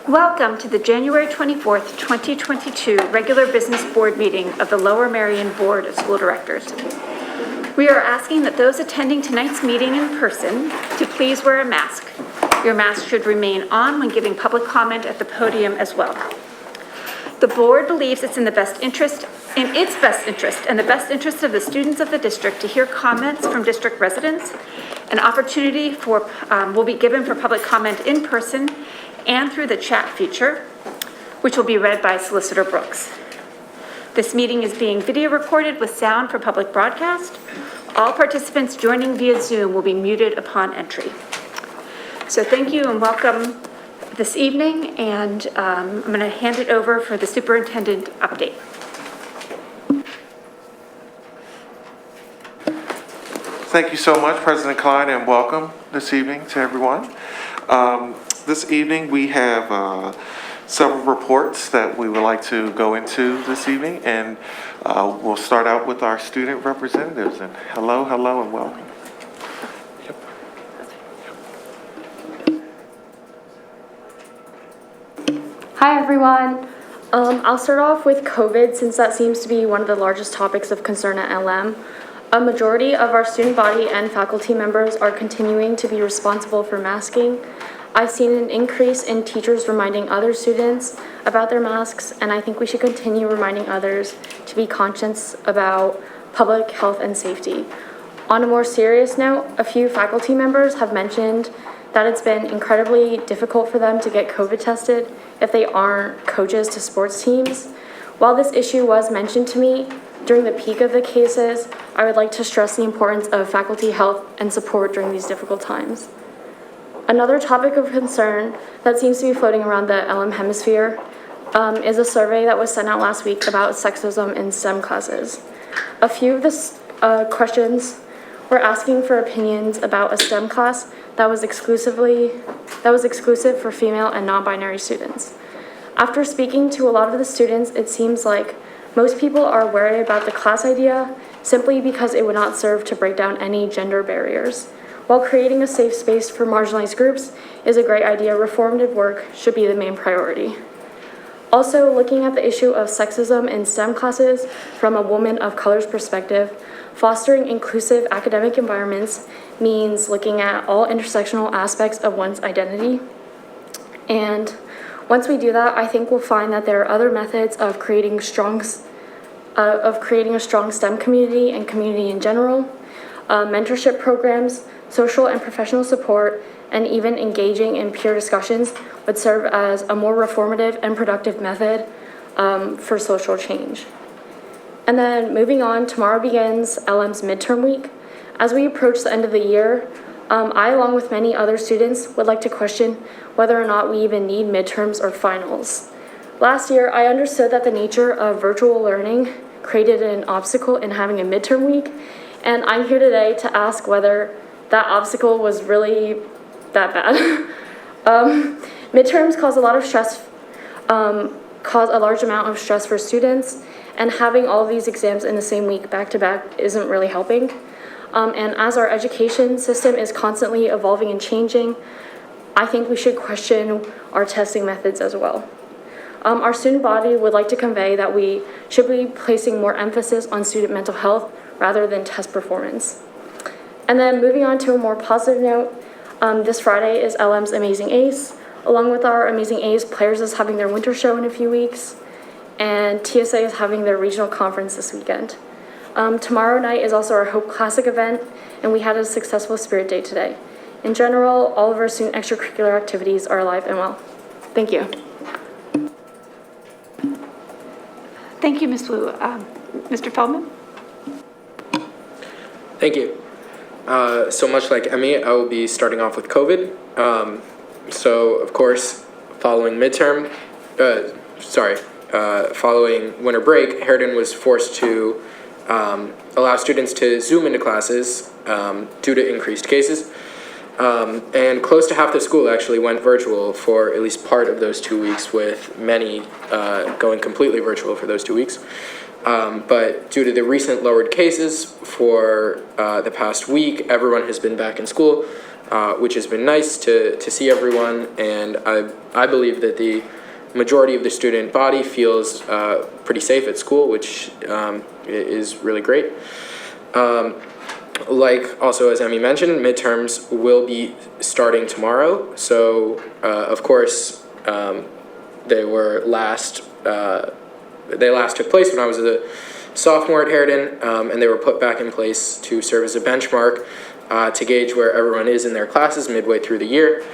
Welcome to the January 24th, 2022 regular business board meeting of the Lower Merion Board of School Directors. We are asking that those attending tonight's meeting in person to please wear a mask. Your mask should remain on when giving public comment at the podium as well. The board believes it's in its best interest and the best interest of the students of the district to hear comments from district residents. An opportunity will be given for public comment in person and through the chat feature, which will be read by Solicitor Brooks. This meeting is being video recorded with sound for public broadcast. All participants joining via Zoom will be muted upon entry. So thank you and welcome this evening, and I'm going to hand it over for the superintendent update. Thank you so much, President Klein, and welcome this evening to everyone. This evening we have several reports that we would like to go into this evening, and we'll start out with our student representatives. And hello, and welcome. Hi everyone. I'll start off with COVID, since that seems to be one of the largest topics of concern at LM. A majority of our student body and faculty members are continuing to be responsible for masking. I've seen an increase in teachers reminding other students about their masks, and I think we should continue reminding others to be conscious about public health and safety. On a more serious note, a few faculty members have mentioned that it's been incredibly difficult for them to get COVID tested if they aren't coaches to sports teams. While this issue was mentioned to me during the peak of the cases, I would like to stress the importance of faculty health and support during these difficult times. Another topic of concern that seems to be floating around the LM hemisphere is a survey that was sent out last week about sexism in STEM classes. A few of the questions were asking for opinions about a STEM class that was exclusive for female and non-binary students. After speaking to a lot of the students, it seems like most people are wary about the class idea simply because it would not serve to break down any gender barriers. While creating a safe space for marginalized groups is a great idea, reformative work should be the main priority. Also, looking at the issue of sexism in STEM classes from a woman of color's perspective, fostering inclusive academic environments means looking at all intersectional aspects of one's identity. And once we do that, I think we'll find that there are other methods of creating a strong STEM community and community in general, mentorship programs, social and professional support, and even engaging in peer discussions would serve as a more reformative and productive method for social change. And then moving on, tomorrow begins LM's midterm week. As we approach the end of the year, I, along with many other students, would like to question whether or not we even need midterms or finals. Last year, I understood that the nature of virtual learning created an obstacle in having a midterm week, and I'm here today to ask whether that obstacle was really that bad. Midterms cause a large amount of stress for students, and having all of these exams in the same week back to back isn't really helping. And as our education system is constantly evolving and changing, I think we should question our testing methods as well. Our student body would like to convey that we should be placing more emphasis on student mental health rather than test performance. And then moving on to a more positive note, this Friday is LM's Amazing Ace. Along with our Amazing Ace, Players is having their winter show in a few weeks, and TSA is having their regional conference this weekend. Tomorrow night is also our Hope Classic event, and we had a successful Spirit Day today. In general, all of our student extracurricular activities are alive and well. Thank you. Thank you, Ms. Wu. Mr. Feldman? Thank you. So much like Emmy, I will be starting off with COVID. So, of course, following following winter break, Heridan was forced to allow students to Zoom into classes due to increased cases. And close to half the school actually went virtual for at least part of those 2 weeks, with many going completely virtual for those 2 weeks. But due to the recent lowered cases for the past week, everyone has been back in school, which has been nice to see everyone. And I believe that the majority of the student body feels pretty safe at school, which is really great. Like also, as Emmy mentioned, midterms will be starting tomorrow. So, of course, they last took place when I was a sophomore at Harridan, and they were put back in place to serve as a benchmark to gauge where everyone is in their classes midway through the year.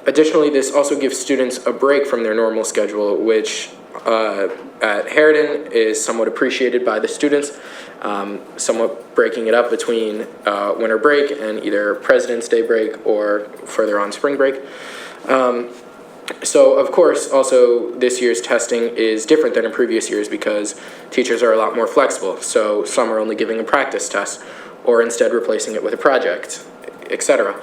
Additionally, this also gives students a break from their normal schedule, which at Harridan is somewhat appreciated by the students, somewhat breaking it up between winter break and either President's Day break or further on spring break. So, of course, also this year's testing is different than in previous years because teachers are a lot more flexible. So some are only giving a practice test or instead replacing it with a project, etc.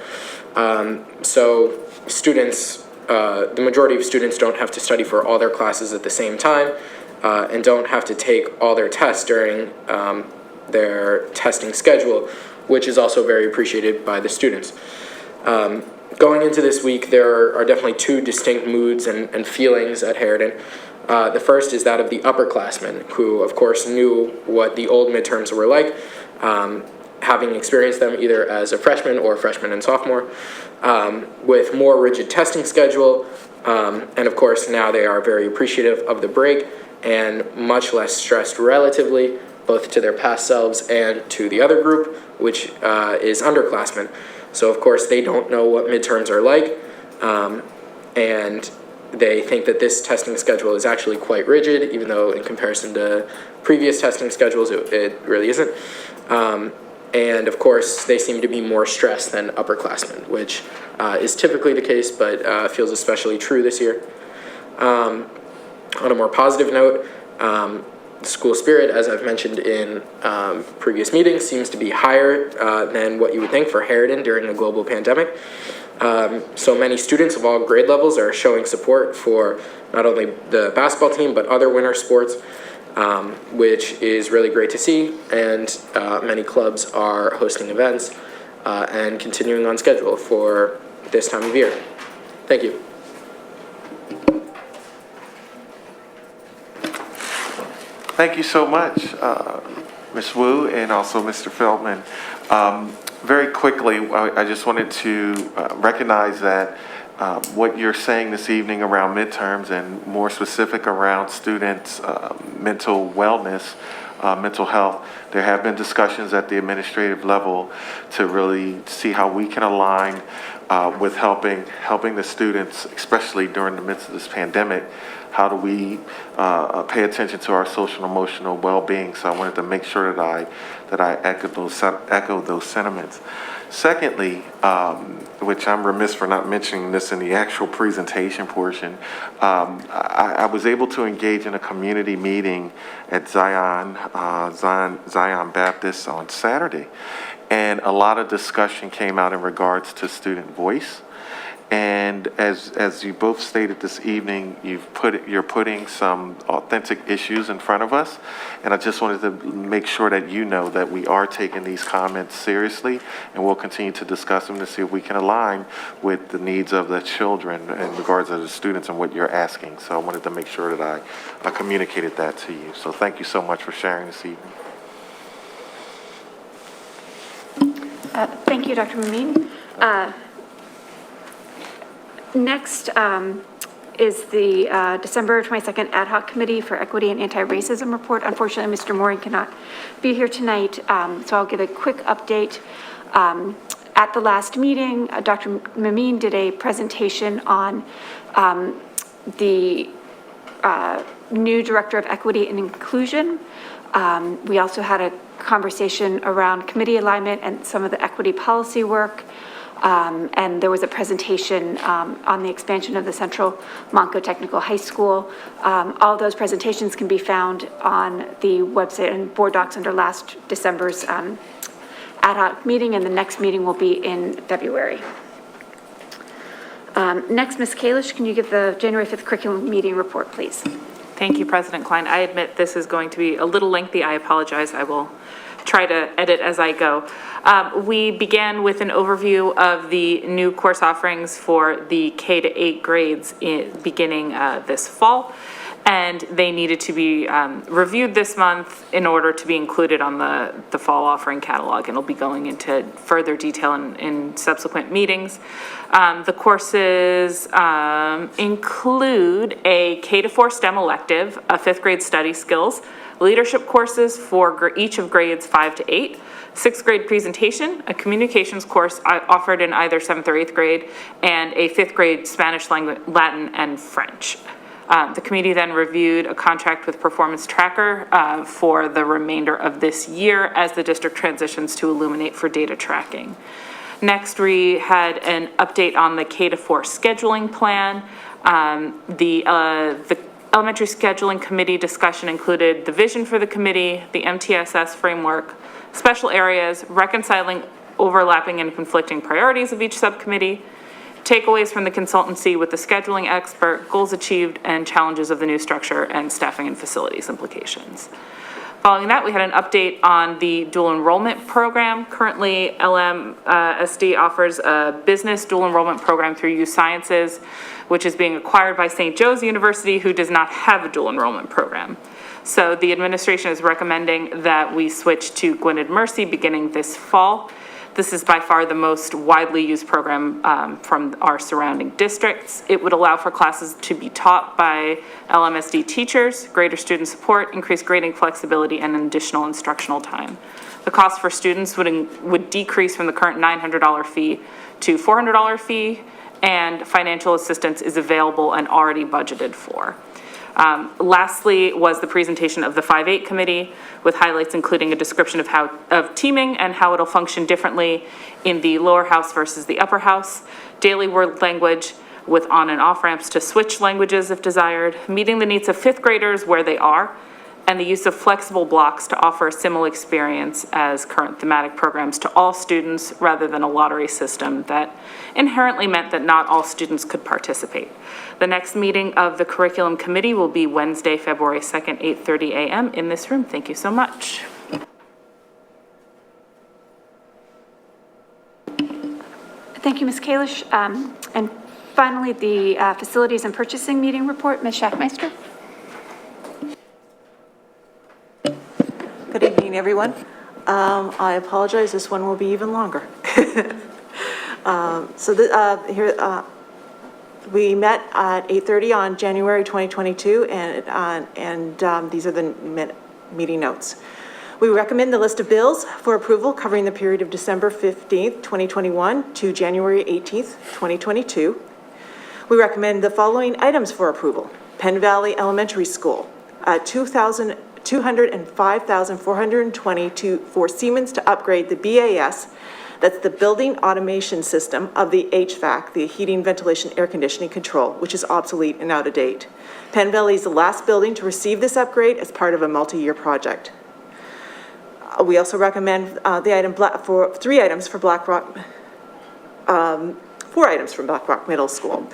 So students, the majority of students don't have to study for all their classes at the same time and don't have to take all their tests during their testing schedule, which is also very appreciated by the students. Going into this week, there are definitely two distinct moods and feelings at Harridan. The first is that of the upperclassmen, who, of course, knew what the old midterms were like, having experienced them either as a freshman or freshman and sophomore, with more rigid testing schedule. And, of course, now they are very appreciative of the break and much less stressed relatively, both to their past selves and to the other group, which is underclassmen. So, of course, they don't know what midterms are like, and they think that this testing schedule is actually quite rigid, even though in comparison to previous testing schedules, it really isn't. And, of course, they seem to be more stressed than upperclassmen, which is typically the case, but feels especially true this year. On a more positive note, school spirit, as I've mentioned in previous meetings, seems to be higher than what you would think for Harridan during a global pandemic. So many students of all grade levels are showing support for not only the basketball team, but other winter sports, which is really great to see. And many clubs are hosting events and continuing on schedule for this time of year. Thank you. Thank you so much, Ms. Wu and also Mr. Feldman. Very quickly, I just wanted to recognize that what you're saying this evening around midterms and more specific around students' mental wellness, mental health, there have been discussions at the administrative level to really see how we can align with helping the students, especially during the midst of this pandemic. How do we pay attention to our social and emotional well-being? So I wanted to make sure that I echo those sentiments. Secondly, which I'm remiss for not mentioning this in the actual presentation portion, I was able to engage in a community meeting at Zion Baptist on Saturday, and a lot of discussion came out in regards to student voice. And as you both stated this evening, you're putting some authentic issues in front of us, and I just wanted to make sure that you know that we are taking these comments seriously, and we'll continue to discuss them to see if we can align with the needs of the children in regards to the students and what you're asking. So I wanted to make sure that I communicated that to you. So thank you so much for sharing this evening. Thank you, Dr. Mameen. Next is the December 22nd Ad Hoc Committee for Equity and Anti-Racism report. Unfortunately, Mr. Moring cannot be here tonight, so I'll give a quick update. At the last meeting, Dr. Mameen did a presentation on the new Director of Equity and Inclusion. We also had a conversation around committee alignment and some of the equity policy work. And there was a presentation on the expansion of the Central Monco Technical High School. All those presentations can be found on the website and board docs under last December's ad hoc meeting, and the next meeting will be in February. Next, Ms. Kalish, can you give the January 5th curriculum meeting report, please? Thank you, President Klein. I admit this is going to be a little lengthy. I apologize. I will try to edit as I go. We began with an overview of the new course offerings for the K to 8 grades beginning this fall. And they needed to be reviewed this month in order to be included on the fall offering catalog, and it'll be going into further detail in subsequent meetings. The courses include a K-4 STEM elective, a 5th grade study skills, leadership courses for each of grades 5 to 8, 6th grade presentation, a communications course offered in either 7th or 8th grade, and a 5th grade Spanish language, Latin, and French. The committee then reviewed a contract with Performance Tracker for the remainder of this year as the district transitions to Illuminate for data tracking. Next, we had an update on the K-4 scheduling plan. The elementary scheduling committee discussion included the vision for the committee, the MTSS framework, special areas, reconciling overlapping and conflicting priorities of each subcommittee, takeaways from the consultancy with the scheduling expert, goals achieved, and challenges of the new structure and staffing and facilities implications. Following that, we had an update on the dual enrollment program. Currently, Lmsb offers a business dual enrollment program through U Sciences, which is being acquired by St. Joe's University, who does not have a dual enrollment program. So the administration is recommending that we switch to Gwynedd Mercy beginning this fall. This is by far the most widely used program from our surrounding districts. It would allow for classes to be taught by Lmsd teachers, greater student support, increased grading flexibility, and additional instructional time. The cost for students would decrease from the current $900 fee to $400 fee, and financial assistance is available and already budgeted for. Lastly was the presentation of the 5-8 committee with highlights including a description of teaming and how it'll function differently in the lower house versus the upper house, daily word language with on and off ramps to switch languages if desired, meeting the needs of 5th graders where they are, and the use of flexible blocks to offer a similar experience as current thematic programs to all students rather than a lottery system that inherently meant that not all students could participate. The next meeting of the curriculum committee will be Wednesday, February 2nd, 8:30 a.m. in this room. Thank you so much. Thank you, Ms. Kalish. And finally, the facilities and purchasing meeting report, Ms. Schaffmeister. Good evening, everyone. I apologize, this one will be even longer. We met at 8:30 on January 2022, and these are the meeting notes. We recommend the list of bills for approval covering the period of December 15th, 2021 to January 18th, 2022. We recommend the following items for approval. Penn Valley Elementary School, $205,420 for Siemens to upgrade the BAS, that's the Building Automation System of the HVAC, the Heating, Ventilation, Air Conditioning Control, which is obsolete and out of date. Penn Valley is the last building to receive this upgrade as part of a multi-year project. We also recommend four items from Blackrock Middle School.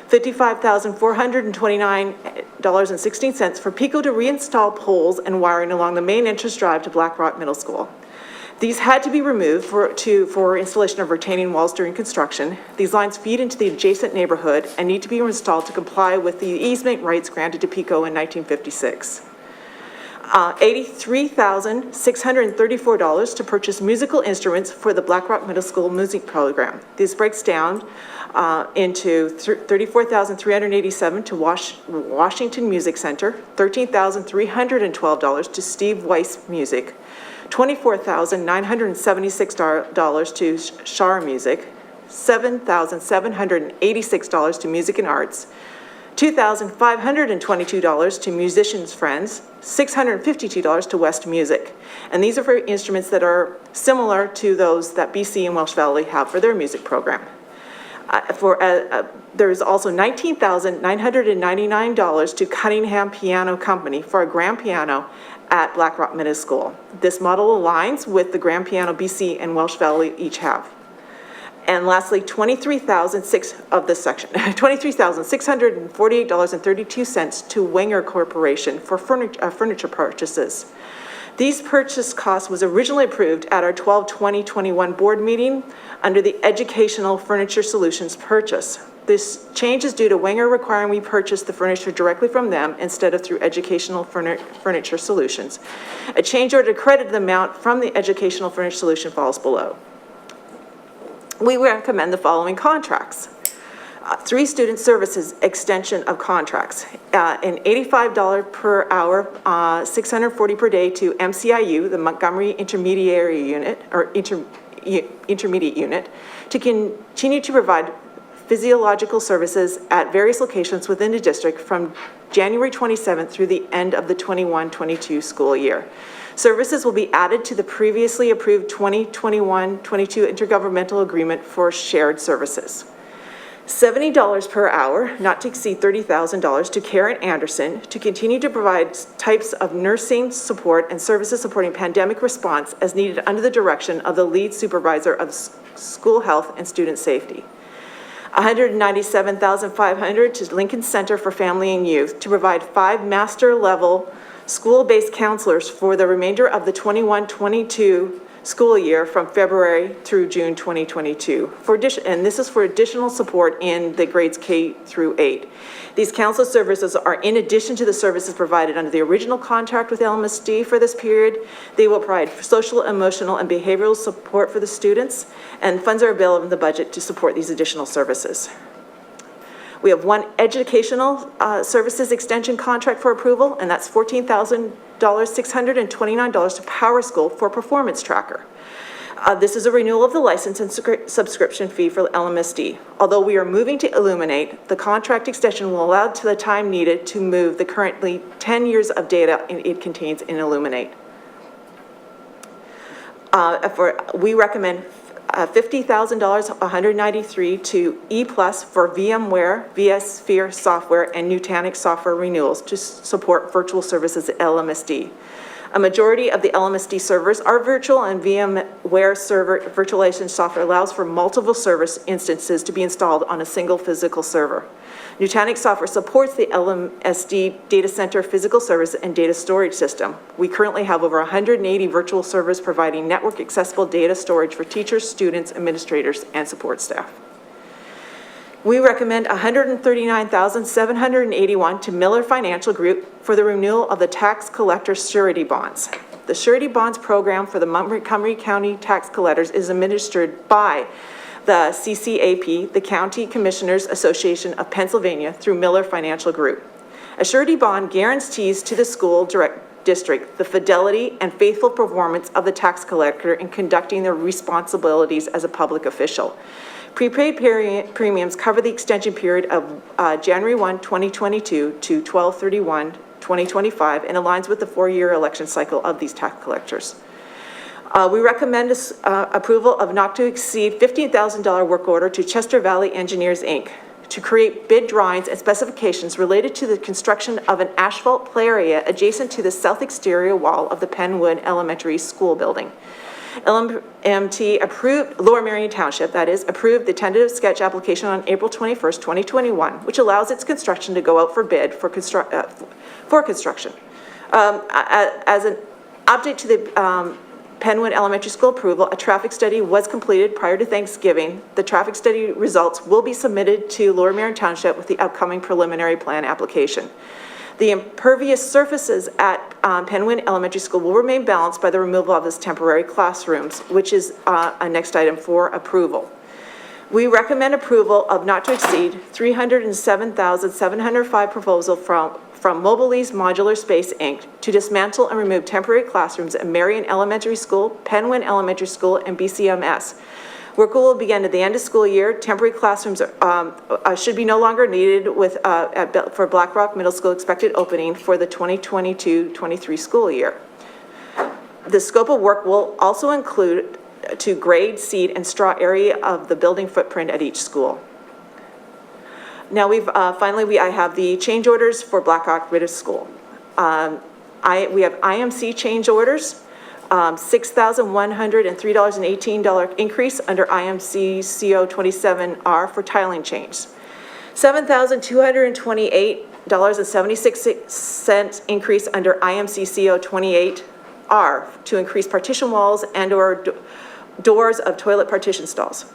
$55,429.16 for Pico to reinstall poles and wiring along the main entrance drive to Blackrock Middle School. These had to be removed for installation of retaining walls during construction. These lines feed into the adjacent neighborhood and need to be installed to comply with the easement rights granted to Pico in 1956. $83,634 to purchase musical instruments for the Blackrock Middle School music program. This breaks down into $34,387 to Washington Music Center, $13,312 to Steve Weiss Music, $24,976 to Shar Music, $7,786 to Music and Arts, $2,522 to Musicians Friends, $652 to West Music. And these are for instruments that are similar to those that BC and Welsh Valley have for their music program. There's also $19,999 to Cunningham Piano Company for a grand piano at Blackrock Middle School. This model aligns with the grand piano BC and Welsh Valley each have. And lastly, $23,648.32 to Wenger Corporation for furniture purchases. These purchase costs was originally approved at our 12/20/21 board meeting under the Educational Furniture Solutions purchase. This change is due to Wenger requiring we purchase the furniture directly from them instead of through Educational Furniture Solutions. A change order to credit the amount from the Educational Furniture Solution falls below. We recommend the following contracts. 3 student services extension of contracts, an $85 per hour, $640 per day to MCIU, the Montgomery Intermediate Unit, to continue to provide physiological services at various locations within the district from January 27th through the end of the 21-22 school year. Services will be added to the previously approved 2021-22 intergovernmental agreement for shared services. $70 per hour, not to exceed $30,000, to Karen Anderson to continue to provide types of nursing support and services supporting pandemic response as needed under the direction of the lead supervisor of school health and student safety. $197,500 to Lincoln Center for Family and Youth to provide 5 master-level school-based counselors for the remainder of the 21-22 school year from February through June 2022. And this is for additional support in the grades K through 8. These counselor services are in addition to the services provided under the original contract with Lmsb for this period. They will provide social, emotional, and behavioral support for the students, and funds are available in the budget to support these additional services. We have 1 educational services extension contract for approval, and that's $14,629 to Power School for performance tracker. This is a renewal of the license and subscription fee for Lmsb. Although we are moving to Illuminate, the contract extension will allow to the time needed to move the currently 10 years of data it contains in Illuminate. We recommend $50,000, $193 to E+ for VMware, vSphere software, and Nutanix software renewals to support virtual services at Lmsb. A majority of the Lmsb servers are virtual, and VMware server virtualization software allows for multiple service instances to be installed on a single physical server. Nutanix software supports the Lmsb data center physical service and data storage system. We currently have over 180 virtual servers providing network accessible data storage for teachers, students, administrators, and support staff. We recommend $139,781 to Miller Financial Group for the renewal of the tax collector surety bonds. The surety bonds program for the Montgomery County tax collectors is administered by the CCAP, the County Commissioners Association of Pennsylvania, through Miller Financial Group. A surety bond guarantees to the school district the fidelity and faithful performance of the tax collector in conducting their responsibilities as a public official. Prepaid premiums cover the extension period of January 1, 2022 to 12/31/2025 and aligns with the 4-year election cycle of these tax collectors. We recommend approval of not to exceed $15,000 work order to Chester Valley Engineers, Inc. to create bid drawings and specifications related to the construction of an asphalt play area adjacent to the south exterior wall of the Penwood Elementary School building. LMT approved, Lower Merion Township, that is, approved the tentative sketch application on April 21st, 2021, which allows its construction to go out for bid for construction. As an update to the Penwood Elementary School approval, a traffic study was completed prior to Thanksgiving. The traffic study results will be submitted to Lower Merion Township with the upcoming preliminary plan application. The impervious surfaces at Penwood Elementary School will remain balanced by the removal of its temporary classrooms, which is a next item for approval. We recommend approval of not to exceed $307,705 proposal from Mobilease Modular Space, Inc. to dismantle and remove temporary classrooms at Marion Elementary School, Penwood Elementary School, and BCMS. Work will begin at the end of school year. Temporary classrooms should be no longer needed for Black Rock Middle School expected opening for the 2022-23 school year. The scope of work will also include to grade, seed, and straw area of the building footprint at each school. Now I have the change orders for Black Rock Middle School. We have IMC change orders. $6,103.18 increase under IMC CO 27R for tiling change. $7,228.76 increase under IMC CO 28R to increase partition walls and/or doors of toilet partition stalls.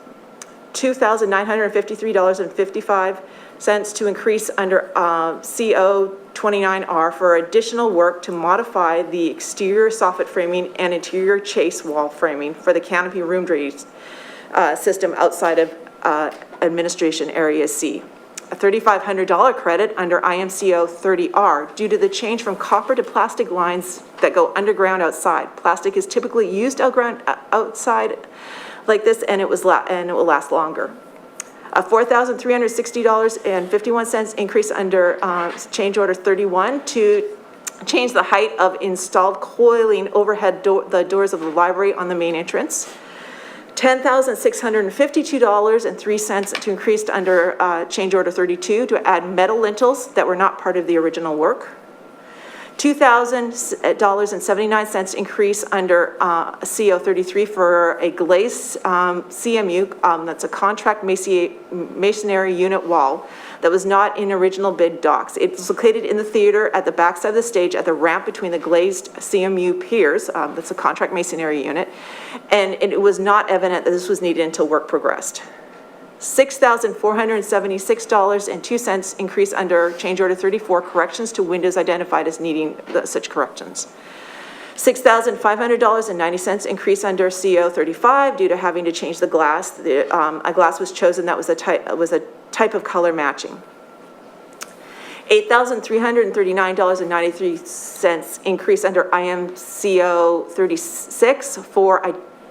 $2,953.55 to increase under CO 29R for additional work to modify the exterior soffit framing and interior chase wall framing for the canopy room drainage system outside of Administration Area C. A $3,500 credit under IMCO 30R due to the change from copper to plastic lines that go underground outside. Plastic is typically used outside like this, and it will last longer. A $4,360.51 increase under change order 31 to change the height of installed coiling overhead the doors of the library on the main entrance. $10,652.03 to increase under change order 32 to add metal lintels that were not part of the original work. $2,000.79 increase under CO 33 for a glazed CMU, that's a contract masonry unit wall that was not in original bid docs. It's located in the theater at the backside of the stage at the ramp between the glazed CMU piers, that's a contract masonry unit, and it was not evident that this was needed until work progressed. $6,476.02 increase under change order 34, corrections to windows identified as needing such corrections. $6,500.90 increase under CO 35 due to having to change the glass. A glass was chosen that was a type of color matching. $8,339.93 increase under IMCO 36 for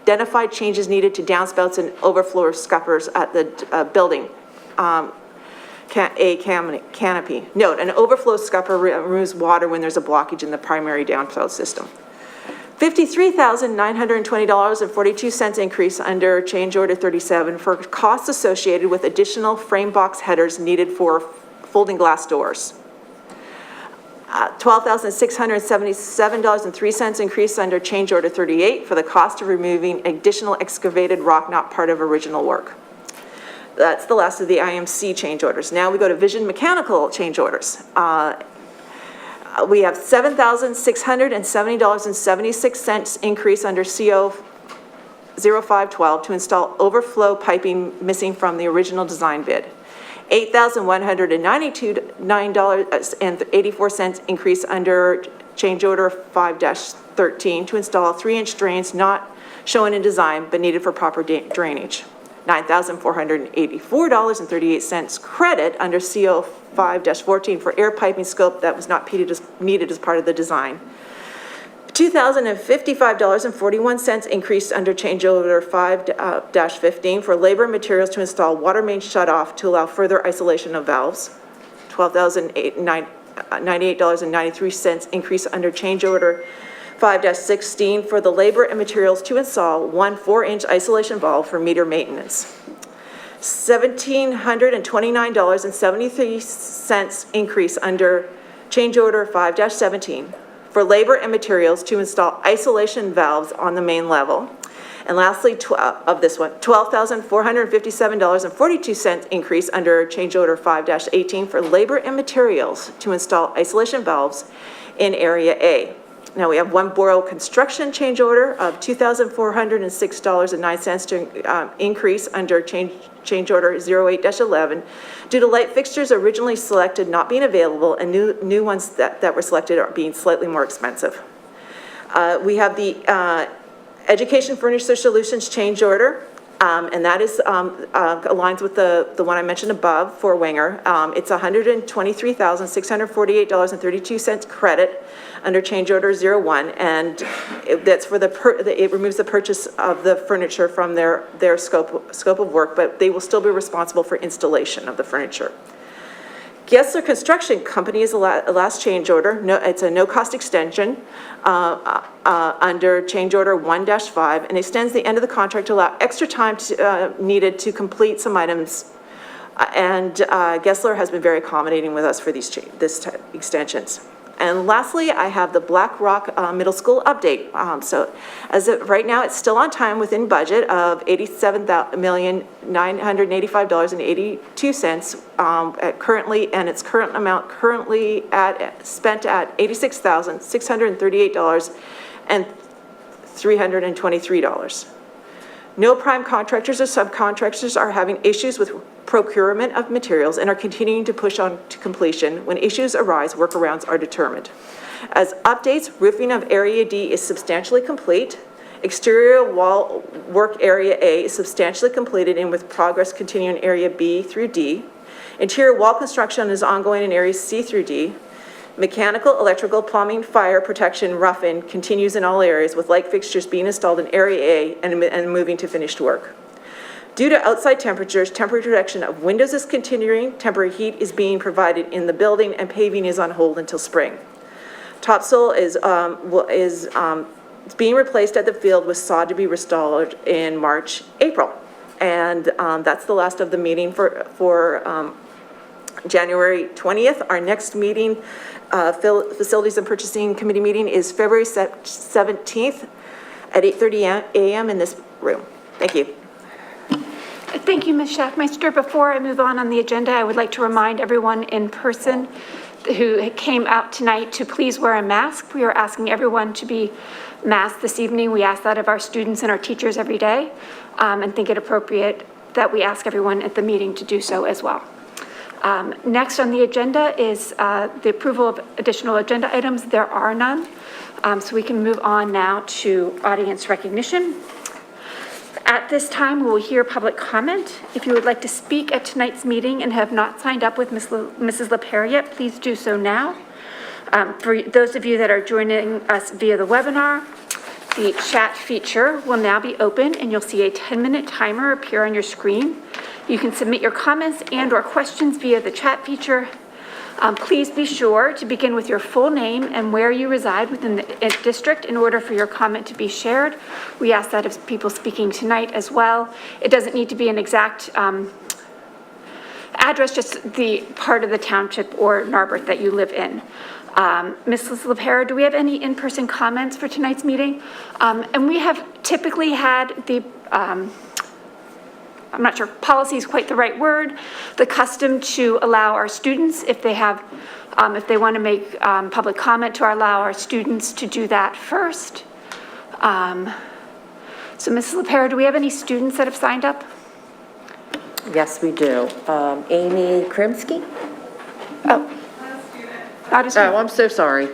identified changes needed to downspouts and overflow scuppers at the building canopy. Note, an overflow scupper removes water when there's a blockage in the primary downspout system. $53,920.42 increase under change order 37 for costs associated with additional frame box headers needed for folding glass doors. $12,677.03 increase under change order 38 for the cost of removing additional excavated rock not part of original work. That's the last of the IMC change orders. Now we go to Vision Mechanical change orders. We have $7,670.76 increase under CO 0512 to install overflow piping missing from the original design bid. $8,192.84 increase under change order 5-13 to install 3-inch drains not shown in design but needed for proper drainage. $9,484.38 credit under CO 5-14 for air piping scope that was not needed as part of the design. $2,055.41 increased under change order 5-15 for labor and materials to install water main shutoff to allow further isolation of valves. $12,098.93 increase under change order 5-16 for the labor and materials to install one 4-inch isolation valve for meter maintenance. $1,729.73 increase under change order 5-17 for labor and materials to install isolation valves on the main level. And lastly, $12,457.42 increase under change order 5-18 for labor and materials to install isolation valves in area A. Now we have one borough construction change order of $2,406.09 to increase under change order 08-11 due to light fixtures originally selected not being available and new ones that were selected are being slightly more expensive. We have the Education Furniture Solutions change order, and that is aligns with the one I mentioned above for Wenger. It's $123,648.32 credit under change order 01, and that's for it removes the purchase of the furniture from their scope of work, but they will still be responsible for installation of the furniture. Gessler Construction Company is the last change order. No, it's a no-cost extension under change order 1-5 and extends the end of the contract to allow extra time needed to complete some items. And Gessler has been very accommodating with us for these extensions. And lastly, I have the Black Rock Middle School update. So as of right now, it's still on time within budget of $87,985.82 at currently, and its current amount currently spent at $86,638.323. No prime contractors or subcontractors are having issues with procurement of materials and are continuing to push on to completion. When issues arise, workarounds are determined. As updates, roofing of Area D is substantially complete. Exterior wall work Area A is substantially completed and with progress continuing in Area B through D. Interior wall construction is ongoing in areas C through D. Mechanical, electrical, plumbing, fire protection, rough-in continues in all areas with light fixtures being installed in Area A and moving to finished work. Due to outside temperatures, temporary protection of windows is continuing, temporary heat is being provided in the building, and paving is on hold until spring. Topsoil is being replaced at the field with sod to be installed in March, April. And that's the last of the meeting for January 20th. Our next meeting, Facilities and Purchasing Committee meeting, is February 17th at 8:30 a.m. in this room. Thank you. Thank you, Ms. Schaffmeister. Before I move on the agenda, I would like to remind everyone in person who came out tonight to please wear a mask. We are asking everyone to be masked this evening. We ask that of our students and our teachers every day, and think it appropriate that we ask everyone at the meeting to do so as well. Next on the agenda is the approval of additional agenda items. There are none, so we can move on now to audience recognition. At this time, we will hear public comment. If you would like to speak at tonight's meeting and have not signed up with Mrs. LaPere yet, please do so now. For those of you that are joining us via the webinar, the chat feature will now be open and you'll see a 10-minute timer appear on your screen. You can submit your comments and/or questions via the chat feature. Please be sure to begin with your full name and where you reside within the district in order for your comment to be shared. We ask that of people speaking tonight as well. It doesn't need to be an exact address, just the part of the township or Narberth that you live in. Mrs. LaPere, do we have any in-person comments for tonight's meeting? And we have typically had the I'm not sure policy is quite the right word, the custom to allow our students, if they have, if they want to make public comment, to allow our students to do that first. So Mrs. LaPere, do we have any students that have signed up? Yes, we do. Amy Krimsky? Oh. Not a student. Oh, I'm so sorry.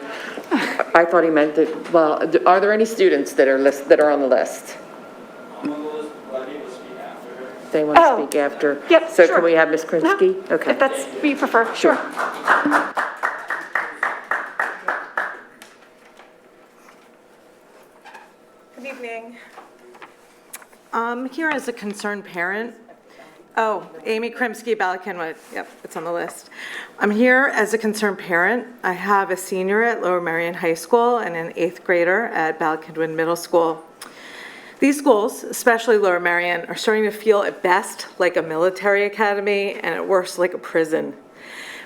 I thought he meant that, well, are there any students that are on the list? They want to speak after? Yep, So sure. can we have Ms. Krimsky? No, Okay. if that's what you prefer, sure. Good evening. I'm here as a concerned parent. Oh, Amy Krimsky, Bala Kenwood. Yep, it's on the list. I'm here as a concerned parent. I have a senior at Lower Merion High School and an 8th grader at Bala Kenwood Middle School. These schools, especially Lower Merion, are starting to feel at best like a military academy and at worst like a prison.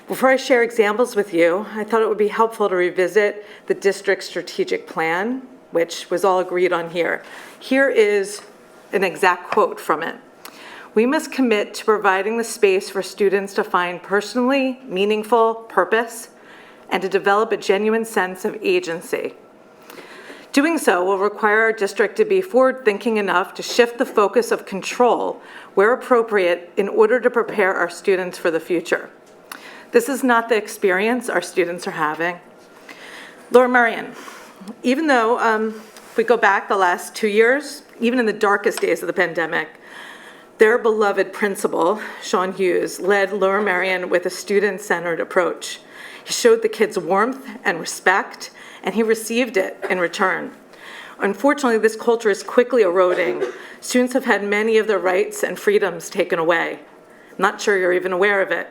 Before I share examples with you, I thought it would be helpful to revisit the district's strategic plan, which was all agreed on here. Here is an exact quote from it. We must commit to providing the space for students to find personally meaningful purpose and to develop a genuine sense of agency. Doing so will require our district to be forward-thinking enough to shift the focus of control where appropriate in order to prepare our students for the future. This is not the experience our students are having. Lower Merion, even though if we go back the last 2 years, even in the darkest days of the pandemic, their beloved principal, Sean Hughes, led Lower Merion with a student-centered approach. He showed the kids warmth and respect, and he received it in return. Unfortunately, this culture is quickly eroding. Students have had many of their rights and freedoms taken away. I'm not sure you're even aware of it.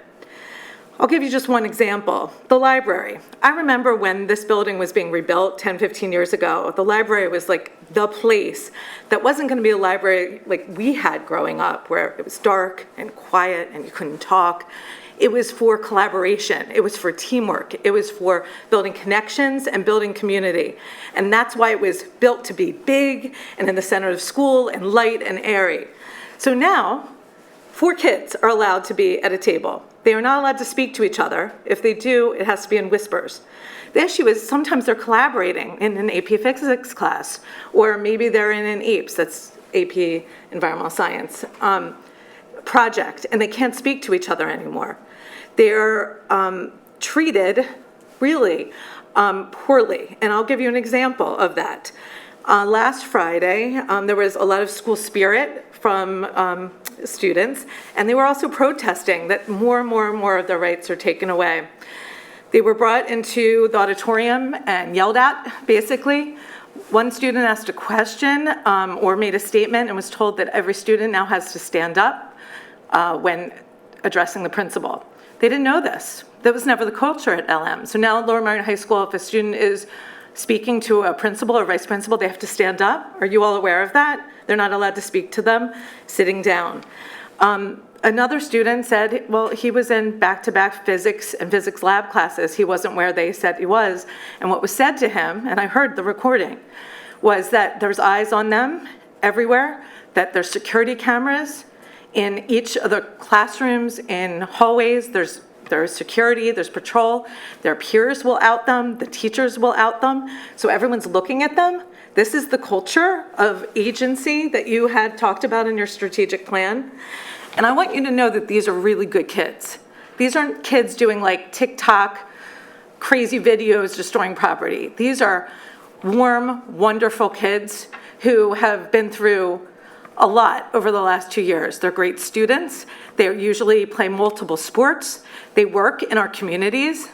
I'll give you just one example, the library. I remember when this building was being rebuilt 10, 15 years ago, the library was like the place that wasn't gonna be a library like we had growing up, where it was dark and quiet and you couldn't talk. It was for collaboration. It was for teamwork. It was for building connections and building community. And that's why it was built to be big and in the center of school and light and airy. So now, 4 kids are allowed to be at a table. They are not allowed to speak to each other. If they do, it has to be in whispers. The issue is sometimes they're collaborating in an AP physics class, or maybe they're in an EAPS, that's AP Environmental Science, project, and they can't speak to each other anymore. They're treated really poorly, and I'll give you an example of that. Last Friday, there was a lot of school spirit from students, and they were also protesting that more and more of their rights are taken away. They were brought into the auditorium and yelled at, basically. One student asked a question or made a statement and was told that every student now has to stand up when addressing the principal. They didn't know this. That was never the culture at LM. So now at Lower Merion High School, if a student is speaking to a principal or vice principal, they have to stand up. Are you all aware of that? They're not allowed to speak to them sitting down. Another student said, well, he was in back-to-back physics and physics lab classes. He wasn't where they said he was. And what was said to him, and I heard the recording, was that there's eyes on them everywhere, that there's security cameras in each of the classrooms, in hallways, there's security, there's patrol, their peers will out them, the teachers will out them, so everyone's looking at them. This is the culture of agency that you had talked about in your strategic plan. And I want you to know that these are really good kids. These aren't kids doing like TikTok, crazy videos destroying property. These are warm, wonderful kids who have been through a lot over the last 2 years. They're great students. They usually play multiple sports. They work in our communities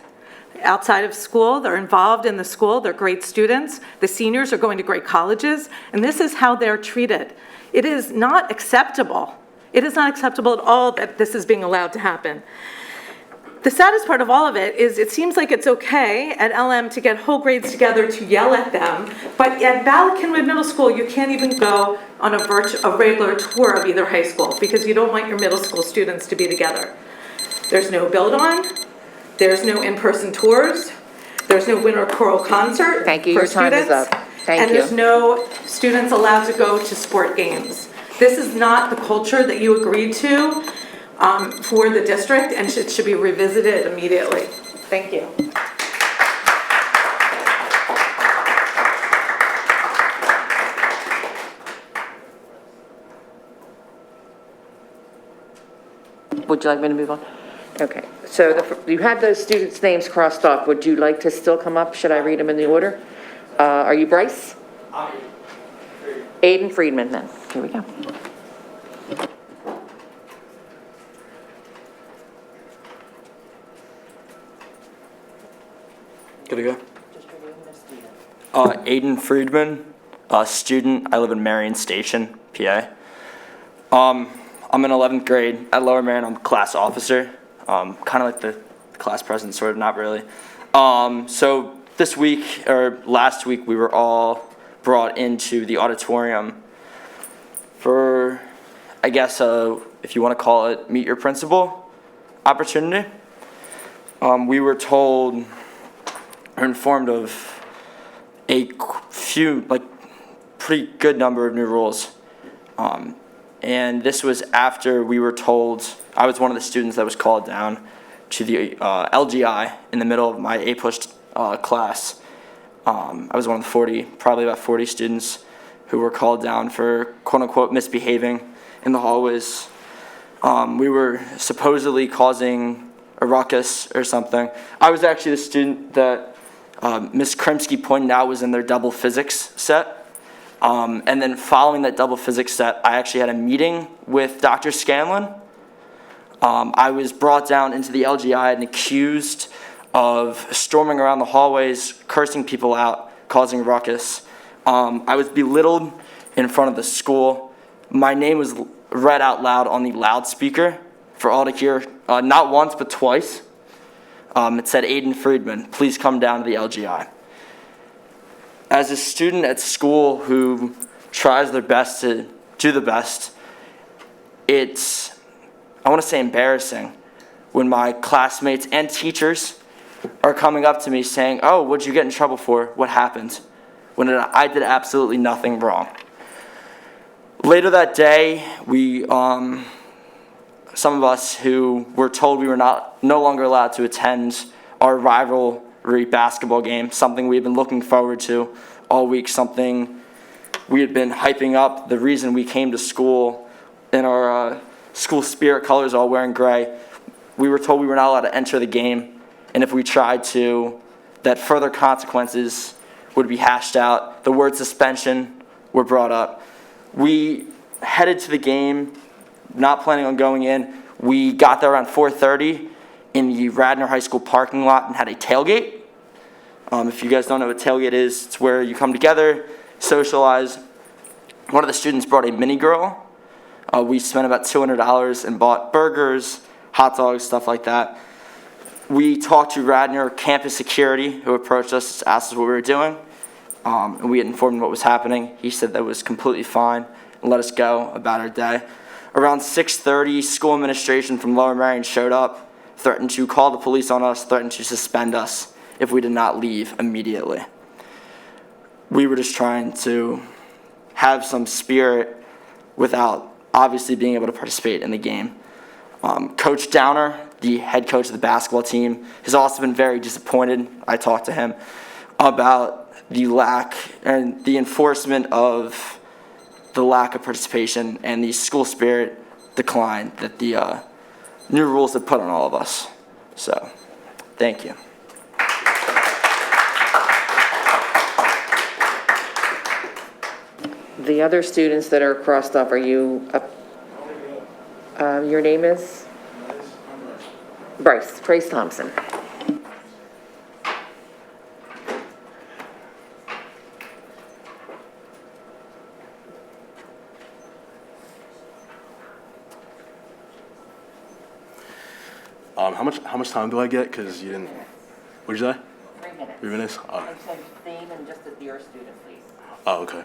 outside of school. They're involved in the school. They're great students. The seniors are going to great colleges, and this is how they're treated. It is not acceptable. It is not acceptable at all that this is being allowed to happen. The saddest part of all of it is it seems like it's okay at LM to get whole grades together to yell at them, but at Ballard-Kinwood Middle School, you can't even go on a regular tour of either high school because you don't want your middle school students to be together. There's no build-on, there's no in-person tours, there's no winter choral concert Thank you. for Your time is students, up. Thank and you. there's no students allowed to go to sport games. This is not the culture that you agreed to for the district, and it should be revisited immediately. Thank you. Would you like me to move on? Okay, so you had those students' names crossed off. Would you like to still come up? Should I read them in the order? Are you Bryce? Aiden Friedman, then. Here we go. Good to go. Aiden Friedman, student. I live in Marion Station, PA. I'm in 11th grade at Lower Marion. I'm a class officer, kind of like the class president, sort of, not really. So this week, or last week, we were all brought into the auditorium for, I guess, if you want to call it, meet your principal opportunity. We were told, or informed of a few, like, pretty good number of new rules. And this was after we were told, I was one of the students that was called down to the LGI in the middle of my A-push class. I was one of the probably about 40 students who were called down for quote-unquote misbehaving in the hallways. We were supposedly causing a ruckus or something. I was actually the student that Ms. Krimsky pointed out was in their double physics set. And then following that double physics set, I actually had a meeting with Dr. Scanlon. I was brought down into the LGI and accused of storming around the hallways, cursing people out, causing a ruckus. I was belittled in front of the school. My name was read out loud on the loudspeaker for all to hear, not once but twice. It said, Aiden Friedman, please come down to the LGI. As a student at school who tries their best to do the best, it's, I want to say embarrassing when my classmates and teachers are coming up to me saying, "Oh, what'd you get in trouble for? What happened?" When I did absolutely nothing wrong. Later that day, some of us who were told we were no longer allowed to attend our rivalry basketball game, something we had been looking forward to all week, something we had been hyping up, the reason we came to school in our school spirit colors, all wearing gray. We were told we were not allowed to enter the game, and if we tried to, that further consequences would be hashed out. The word suspension were brought up. We headed to the game, not planning on going in. We got there around 4:30 in the Radnor High School parking lot and had a tailgate. If you guys don't know what tailgate is, it's where you come together, socialize. One of the students brought a mini grill. We spent about $200 and bought burgers, hot dogs, stuff like that. We talked to Radnor campus security, who approached us, asked us what we were doing, and we had informed him what was happening. He said that was completely fine and let us go about our day. Around 6:30, school administration from Lower Merion showed up, threatened to call the police on us, threatened to suspend us if we did not leave immediately. We were just trying to have some spirit without obviously being able to participate in the game. Coach Downer, the head coach of the basketball team, has also been very disappointed. I talked to him about the lack and the enforcement of the lack of participation and the school spirit decline that the new rules have put on all of us. So, thank you. The other students that are crossed off, are you up? Your name is? Bryce Thompson. How much time do I get? Because you didn't. What'd you say? 3 minutes. 3 minutes. And name and just your student, please. Oh, okay.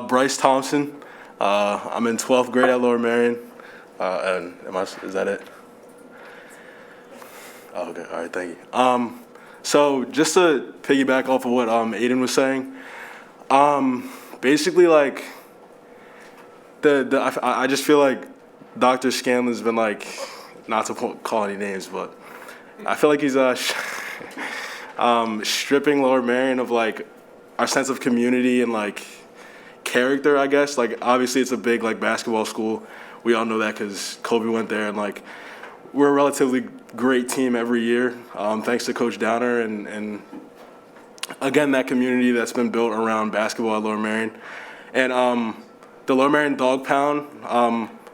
Bryce Thompson. I'm in 12th grade at Lower Merion. And is that it? Oh, okay. All right. Thank you. So just to piggyback off of what Aiden was saying, basically like I just feel like Dr. Scanlon's been like, not to call any names, but I feel like he's stripping Lower Merion of like our sense of community and like character, I guess. Like obviously it's a big like basketball school. We all know that because Kobe went there, and like we're a relatively great team every year, thanks to Coach Downer and again that community that's been built around basketball at Lower Merion. And the Lower Merion Dog Pound,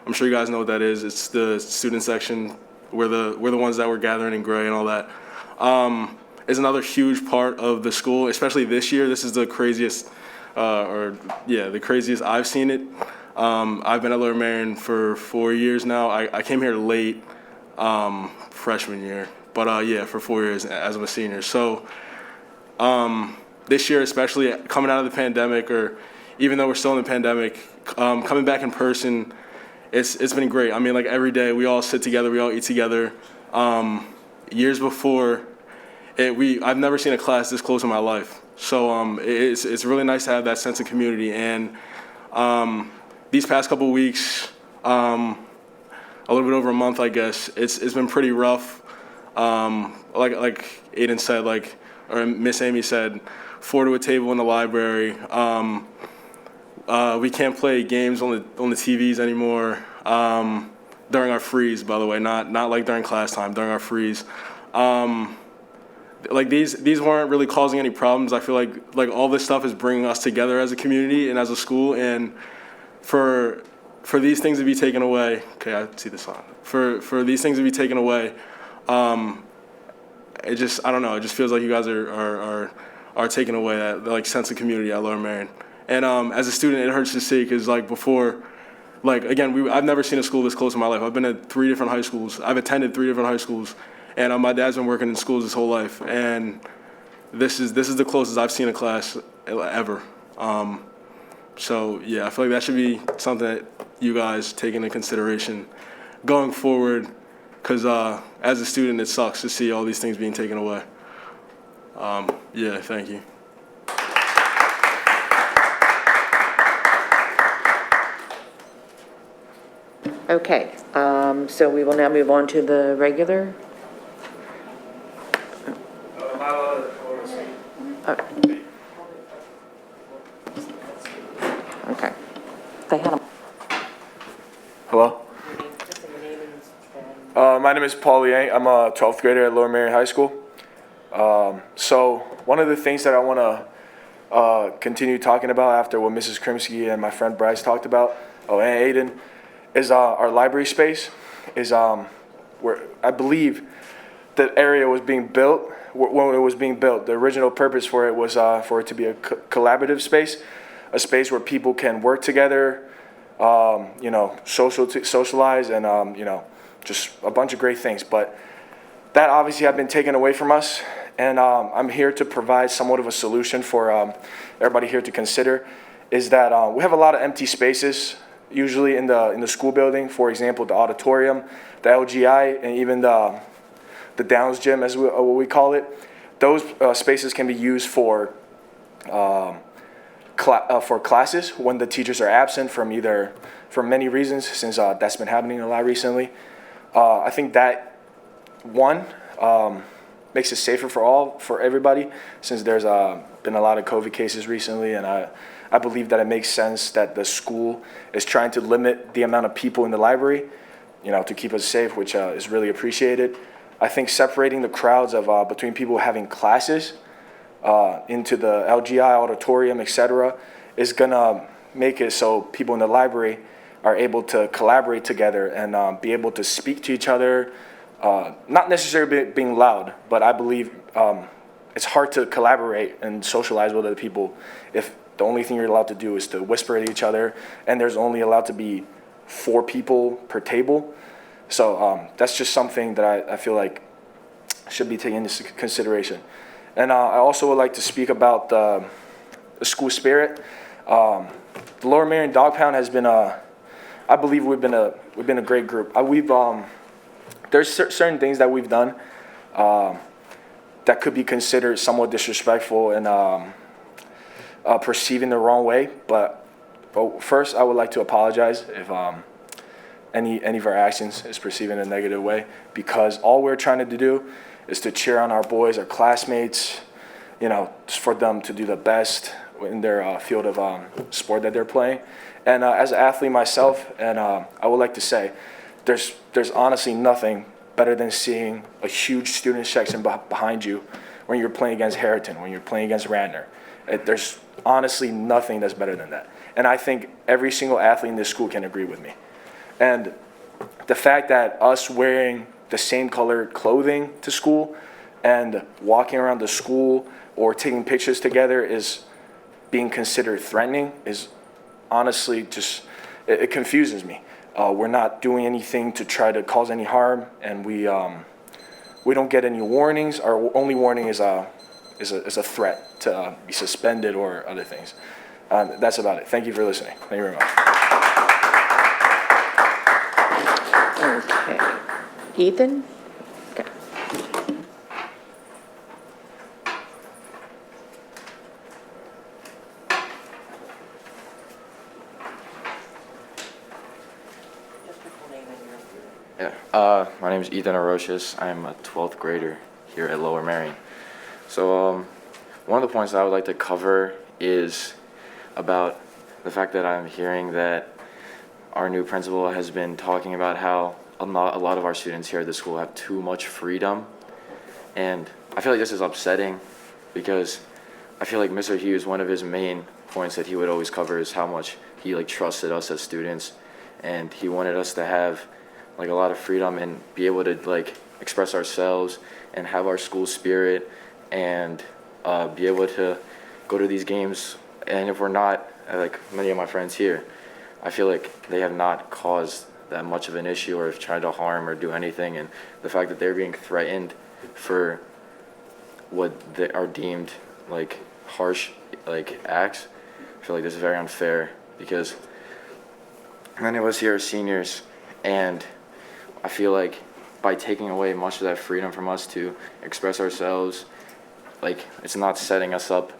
I'm sure you guys know what that is. It's the student section. We're the ones that were gathering in gray and all that. Is another huge part of the school, especially this year. This is the craziest, the craziest I've seen it. I've been at Lower Merion for 4 years now. I came here late freshman year, but for 4 years as I'm a senior. So this year, especially coming out of the pandemic, or even though we're still in the pandemic, coming back in person, it's been great. I mean, like every day we all sit together, we all eat together. Years before, I've never seen a class this close in my life. So it's really nice to have that sense of community. And these past couple of weeks, a little bit over a month, I guess, it's been pretty rough. Like Aiden said, or Miss Amy said, 4 to a table in the library. We can't play games on the TVs anymore during our freeze, by the way, not like during class time, during our freeze. Like these weren't really causing any problems. I feel like all this stuff is bringing us together as a community and as a school, and for these things to be taken away, okay, I see this on. For these things to be taken away, it just, I don't know, it just feels like you guys are taking away that like sense of community at Lower Merion. And as a student, it hurts to see, because like before, like again, I've never seen a school this close in my life. I've been at 3 different high schools. I've attended 3 different high schools, and my dad's been working in schools his whole life. And this is the closest I've seen a class ever. So yeah, I feel like that should be something that you guys take into consideration going forward, because as a student, it sucks to see all these things being taken away. Yeah, thank you. Okay, so we will now move on to the regular. Okay. They had 'em. Hello. My name is Paul Liang. I'm a 12th grader at Lower Marion High School. So one of the things that I want to continue talking about after what Mrs. Krimsky and my friend Bryce talked about, and Aiden, is our library space. Is where I believe the area was being built. When it was being built, the original purpose for it was for it to be a collaborative space, a space where people can work together, socialize, and just a bunch of great things. But that obviously have been taken away from us, and I'm here to provide somewhat of a solution for everybody here to consider. Is that we have a lot of empty spaces, usually in the school building. For example, the auditorium, the LGI, and even the Downs gym, as what we call it. Those spaces can be used for classes when the teachers are absent for many reasons, since that's been happening a lot recently. I think that one makes it safer for everybody, since there's been a lot of COVID cases recently, and I believe that it makes sense that the school is trying to limit the amount of people in the library, to keep us safe, which is really appreciated. I think separating the crowds of between people having classes into the LGI auditorium, etc., is gonna make it so people in the library are able to collaborate together and be able to speak to each other, not necessarily being loud, but I believe it's hard to collaborate and socialize with other people if the only thing you're allowed to do is to whisper at each other, and there's only allowed to be 4 people per table. So that's just something that I feel like should be taken into consideration. And I also would like to speak about the school spirit. The Lower Marion Dog Pound has been I believe we've been a great group. There's certain things that we've done that could be considered somewhat disrespectful and perceived in the wrong way. But first, I would like to apologize if any of our actions is perceived in a negative way, because all we're trying to do is to cheer on our boys, our classmates, just for them to do the best in their field of sport that they're playing. And as an athlete myself, and I would like to say, there's honestly nothing better than seeing a huge student section behind you when you're playing against Harriton, when you're playing against Radnor. There's honestly nothing that's better than that. And I think every single athlete in this school can agree with me. And the fact that us wearing the same colored clothing to school and walking around the school or taking pictures together is being considered threatening is honestly just, it confuses me. We're not doing anything to try to cause any harm, and we don't get any warnings. Our only warning is a threat to be suspended or other things. That's about it. Thank you for listening. Thank you very much. Okay. Ethan? Okay. Yeah, my name is Ethan Arocious. I'm a 12th grader here at Lower Marion. So one of the points that I would like to cover is about the fact that I'm hearing that our new principal has been talking about how a lot of our students here at the school have too much freedom. And I feel like this is upsetting because I feel like Mr. Hughes, one of his main points that he would always cover is how much he trusted us as students, and he wanted us to have a lot of freedom and be able to express ourselves and have our school spirit and be able to go to these games. And if we're not, like many of my friends here, I feel like they have not caused that much of an issue or have tried to harm or do anything. And the fact that they're being threatened for what they are deemed harsh acts, I feel like this is very unfair because many of us here are seniors, and I feel like by taking away much of that freedom from us to express ourselves, like, it's not setting us up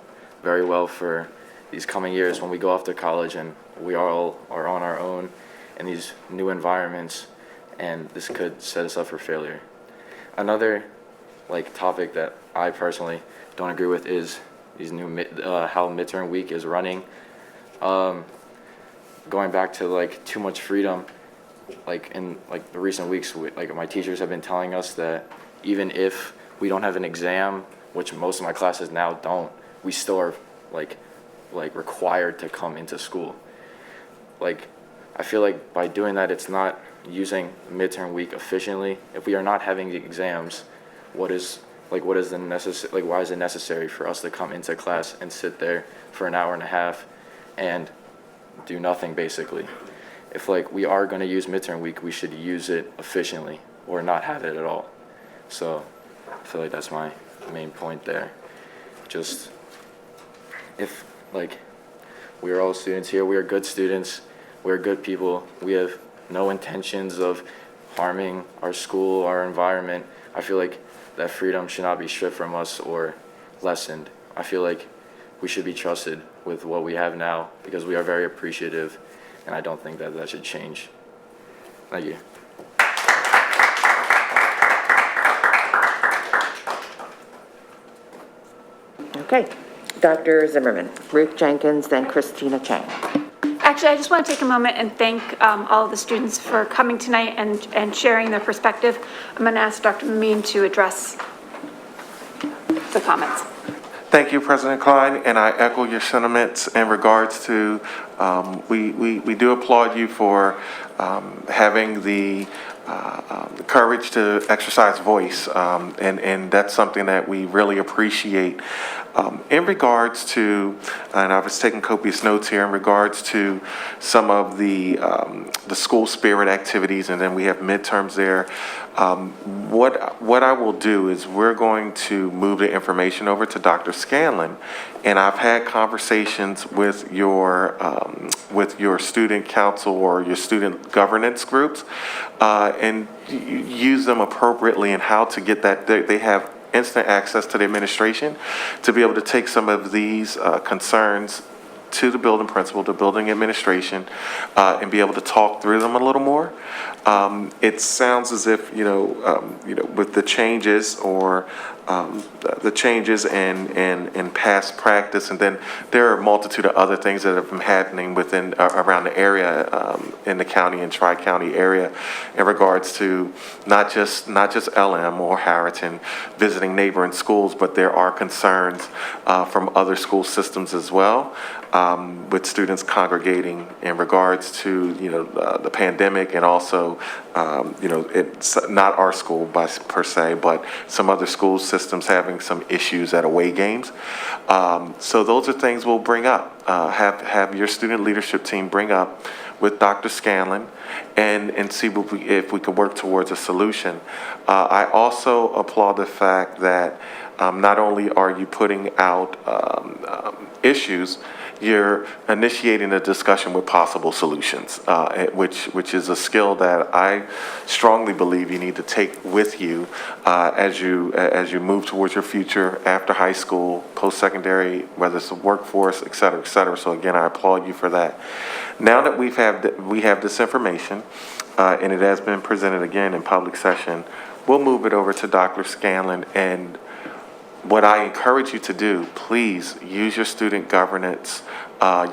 very well for these coming years when we go off to college and we all are on our own in these new environments, and this could set us up for failure. Another like topic that I personally don't agree with is these new how midterm week is running. Going back to like too much freedom, like in like the recent weeks, like my teachers have been telling us that even if we don't have an exam, which most of my classes now don't, we still are like required to come into school. Like, I feel like by doing that, it's not using midterm week efficiently. If we are not having the exams, why is it necessary for us to come into class and sit there for an hour and a half and do nothing basically? If like we are going to use midterm week, we should use it efficiently or not have it at all. So I feel like that's my main point there. Just if like we are all students here, we are good students, we're good people, we have no intentions of harming our school, our environment. I feel like that freedom should not be stripped from us or lessened. I feel like we should be trusted with what we have now because we are very appreciative, and I don't think that that should change. Thank you. Okay, Dr. Zimmerman, Ruth Jenkins, then Christina Chang. Actually, I just want to take a moment and thank all of the students for coming tonight and sharing their perspective. I'm going to ask Dr. Mameen to address the comments. Thank you, President Klein, and I echo your sentiments in regards to, we do applaud you for having the courage to exercise voice, and that's something that we really appreciate. In regards to, and I was taking copious notes here, in regards to some of the school spirit activities, and then we have midterms there. What I will do is we're going to move the information over to Dr. Scanlon, and I've had conversations with your student council or your student governance groups, and use them appropriately in how to get that. They have instant access to the administration to be able to take some of these concerns to the building principal, the building administration, and be able to talk through them a little more. It sounds as if, with the changes or the changes in past practice, and then there are a multitude of other things that have been happening within around the area, in the county and tri-county area, in regards to not just LM or Harriton visiting neighboring schools, but there are concerns from other school systems as well, with students congregating in regards to the pandemic, and also it's not our school per se, but some other school systems having some issues at away games. So those are things we'll bring up. Have your student leadership team bring up with Dr. Scanlon and see if we could work towards a solution. I also applaud the fact that not only are you putting out issues, you're initiating a discussion with possible solutions, which is a skill that I strongly believe you need to take with you as you move towards your future after high school, post-secondary, whether it's the workforce, et cetera, et cetera. So again, I applaud you for that. Now that we have this information, and it has been presented again in public session, we'll move it over to Dr. Scanlon. And what I encourage you to do, please use your student governance, I'm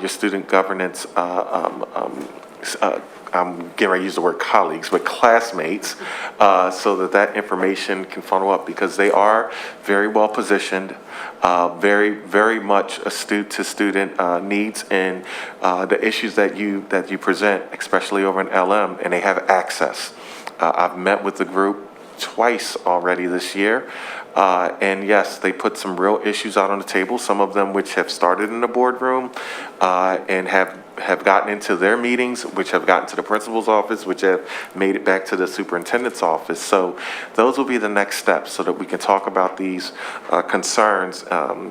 getting ready to use the word colleagues, but classmates, so that information can funnel up, because they are very well positioned, very, very much astute to student needs and the issues that you present, especially over in LM, and they have access. I've met with the group twice already this year. And yes, they put some real issues out on the table, some of them which have started in the boardroom and have have gotten into their meetings, which have gotten to the principal's office, which have made it back to the superintendent's office. So those will be the next steps so that we can talk about these concerns,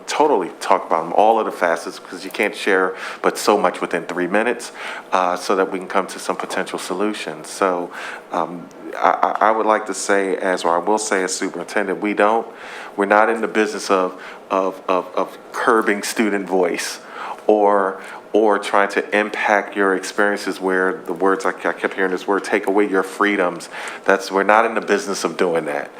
totally talk about them, all of the facets, because you can't share but so much within 3 minutes, so that we can come to some potential solutions. So I would like to say, or I will say as superintendent, we're not in the business of curbing student voice or trying to impact your experiences where the words, I kept hearing this word, take away your freedoms. We're not in the business of doing that.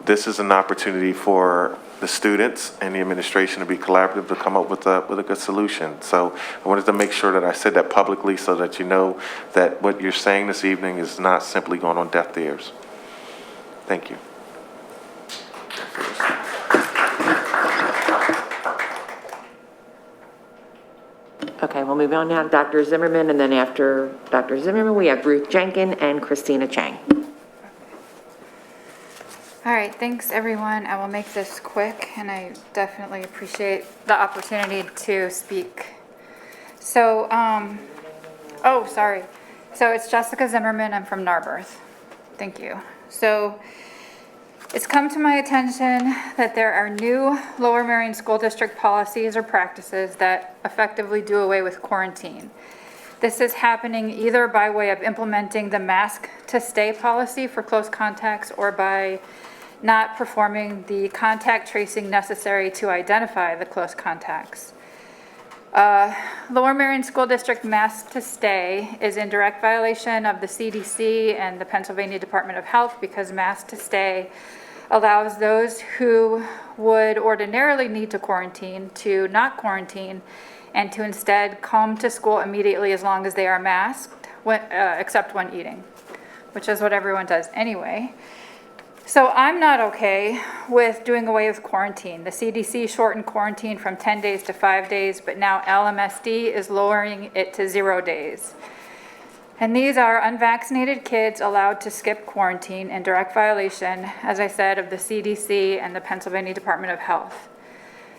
This is an opportunity for the students and the administration to be collaborative to come up with a good solution. So I wanted to make sure that I said that publicly so that you know that what you're saying this evening is not simply going on deaf ears. Thank you. Okay, we'll move on now to Dr. Zimmerman, and then after Dr. Zimmerman, we have Ruth Jenkin and Christina Chang. All right, thanks everyone. I will make this quick, and I definitely appreciate the opportunity to speak. So, sorry. So it's Jessica Zimmerman. I'm from Narberth. Thank you. So it's come to my attention that there are new Lower Merion School District policies or practices that effectively do away with quarantine. This is happening either by way of implementing the mask to stay policy for close contacts or by not performing the contact tracing necessary to identify the close contacts. Lower Merion School District mask to stay is in direct violation of the CDC and the Pennsylvania Department of Health because mask to stay allows those who would ordinarily need to quarantine to not quarantine and to instead come to school immediately as long as they are masked, except when eating, which is what everyone does anyway. So I'm not okay with doing away with quarantine. The CDC shortened quarantine from 10 days to 5 days, but now Lmsb is lowering it to 0 days. And these are unvaccinated kids allowed to skip quarantine in direct violation, as I said, of the CDC and the Pennsylvania Department of Health.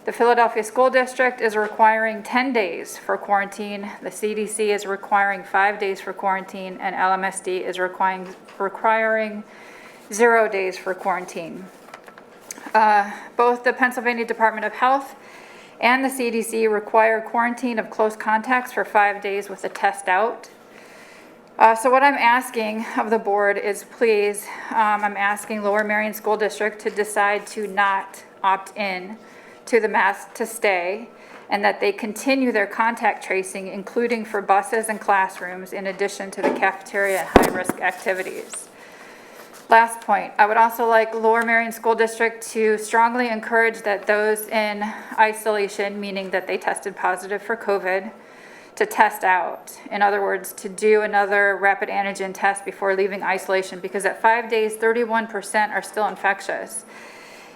The Philadelphia School District is requiring 10 days for quarantine. The CDC is requiring 5 days for quarantine, and Lmsb is requiring 0 days for quarantine. Both the Pennsylvania Department of Health and the CDC require quarantine of close contacts for 5 days with a test out. So what I'm asking of the board is please, I'm asking Lower Merion School District to decide to not opt in to the mask to stay and that they continue their contact tracing, including for buses and classrooms, in addition to the cafeteria and high-risk activities. Last point, I would also like Lower Merion School District to strongly encourage that those in isolation, meaning that they tested positive for COVID, to test out. In other words, to do another rapid antigen test before leaving isolation, because at 5 days, 31% are still infectious.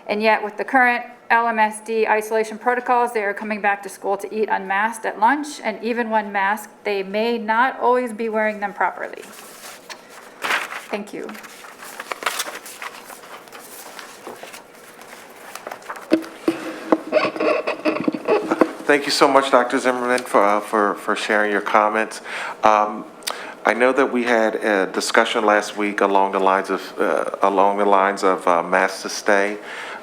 And yet with the current Lmsb isolation protocols, they are coming back to school to eat unmasked at lunch, and even when masked, they may not always be wearing them properly. Thank you. Thank you so much, Dr. Zimmerman, for sharing your comments. I know that we had a discussion last week along the lines of masks to stay,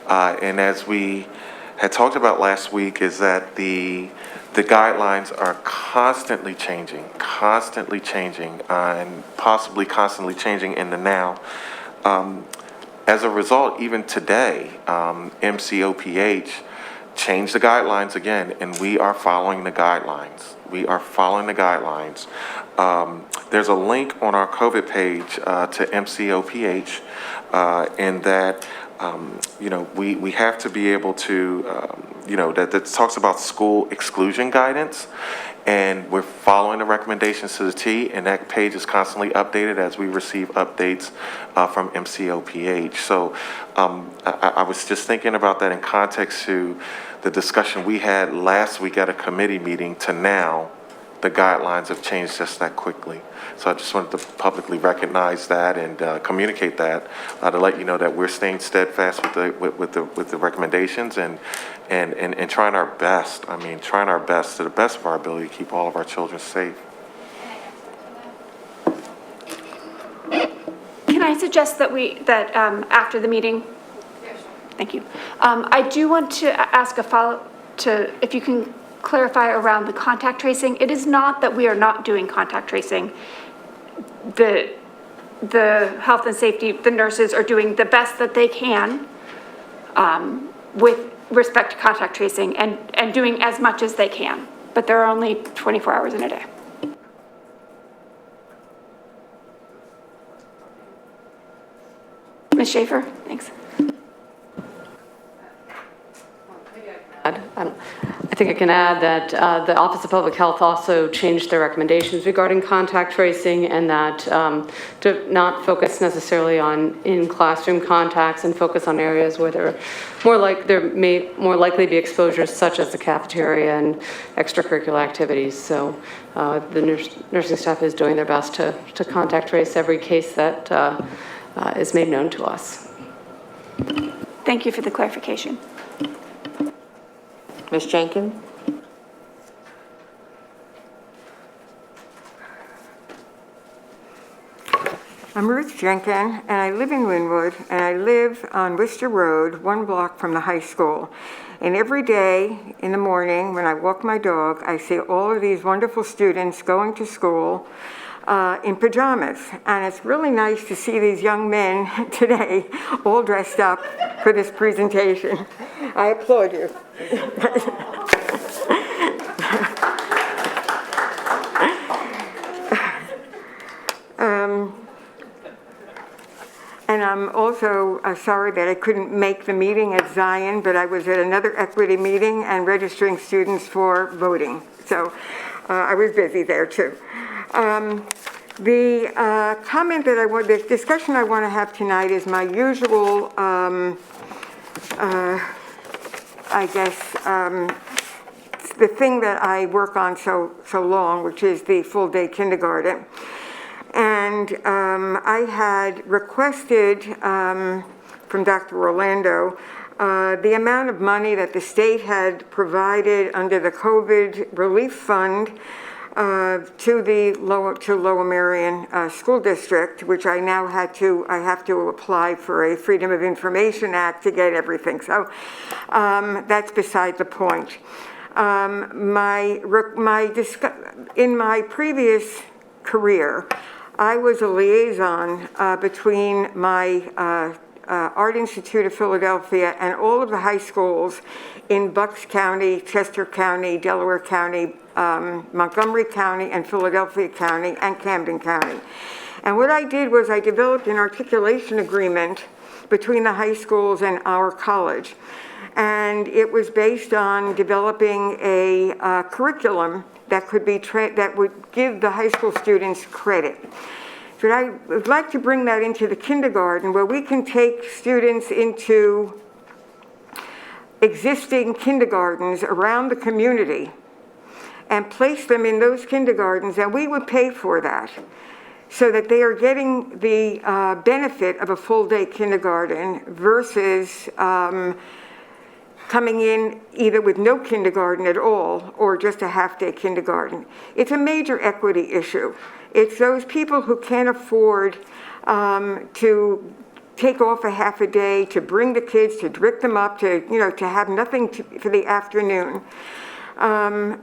and as we had talked about last week, is that the guidelines are constantly changing, and possibly constantly changing in the now. As a result, even today, MCOPH changed the guidelines again, and we are following the guidelines. There's a link on our COVID page to MCOPH in that, we have to be able to, that talks about school exclusion guidance, and we're following the recommendations to the T, and that page is constantly updated as we receive updates from MCOPH. So I was just thinking about that in context to the discussion we had last week at a committee meeting to now, the guidelines have changed just that quickly. So I just wanted to publicly recognize that and communicate that to let you know that we're staying steadfast with the recommendations and trying our best. I mean, trying our best to the best of our ability to keep all of our children safe. Can I suggest that after the meeting? Thank you. I do want to ask a follow-up if you can clarify around the contact tracing. It is not that we are not doing contact tracing. The health and safety, the nurses are doing the best that they can with respect to contact tracing and doing as much as they can, but there are only 24 hours in a day. Ms. Schaefer, thanks. I think I can add that the Office of Public Health also changed their recommendations regarding contact tracing, and that to not focus necessarily on in-classroom contacts and focus on areas where there may more likely be exposures, such as the cafeteria and extracurricular activities. So the nursing staff is doing their best to contact trace every case that is made known to us. Thank you for the clarification. Ms. Jenkins? I'm Ruth Jenkins, and I live in Linwood, and I live on Worcester Road, 1 block from the high school. And every day in the morning when I walk my dog, I see all of these wonderful students going to school in pajamas. And it's really nice to see these young men today all dressed up for this presentation. I applaud you. And I'm also sorry that I couldn't make the meeting at Zion, but I was at another equity meeting and registering students for voting. So I was busy there too. The comment that the discussion I want to have tonight is my usual, I guess, the thing that I work on so long, which is the full day kindergarten. And I had requested from Dr. Orlando the amount of money that the state had provided under the COVID relief fund to Lower Merion School District, which I now I have to apply for a Freedom of Information Act to get everything. So that's beside the point. In my previous career, I was a liaison between my Art Institute of Philadelphia and all of the high schools in Bucks County, Chester County, Delaware County, Montgomery County, and Philadelphia County, and Camden County. And what I did was I developed an articulation agreement between the high schools and our college. And it was based on developing a curriculum that could be that would give the high school students credit. But I would like to bring that into the kindergarten, where we can take students into existing kindergartens around the community and place them in those kindergartens, and we would pay for that, so that they are getting the benefit of a full day kindergarten versus coming in either with no kindergarten at all or just a half-day kindergarten. It's a major equity issue. It's those people who can't afford to take off a half a day, to bring the kids, to drink them up, to have nothing for the afternoon.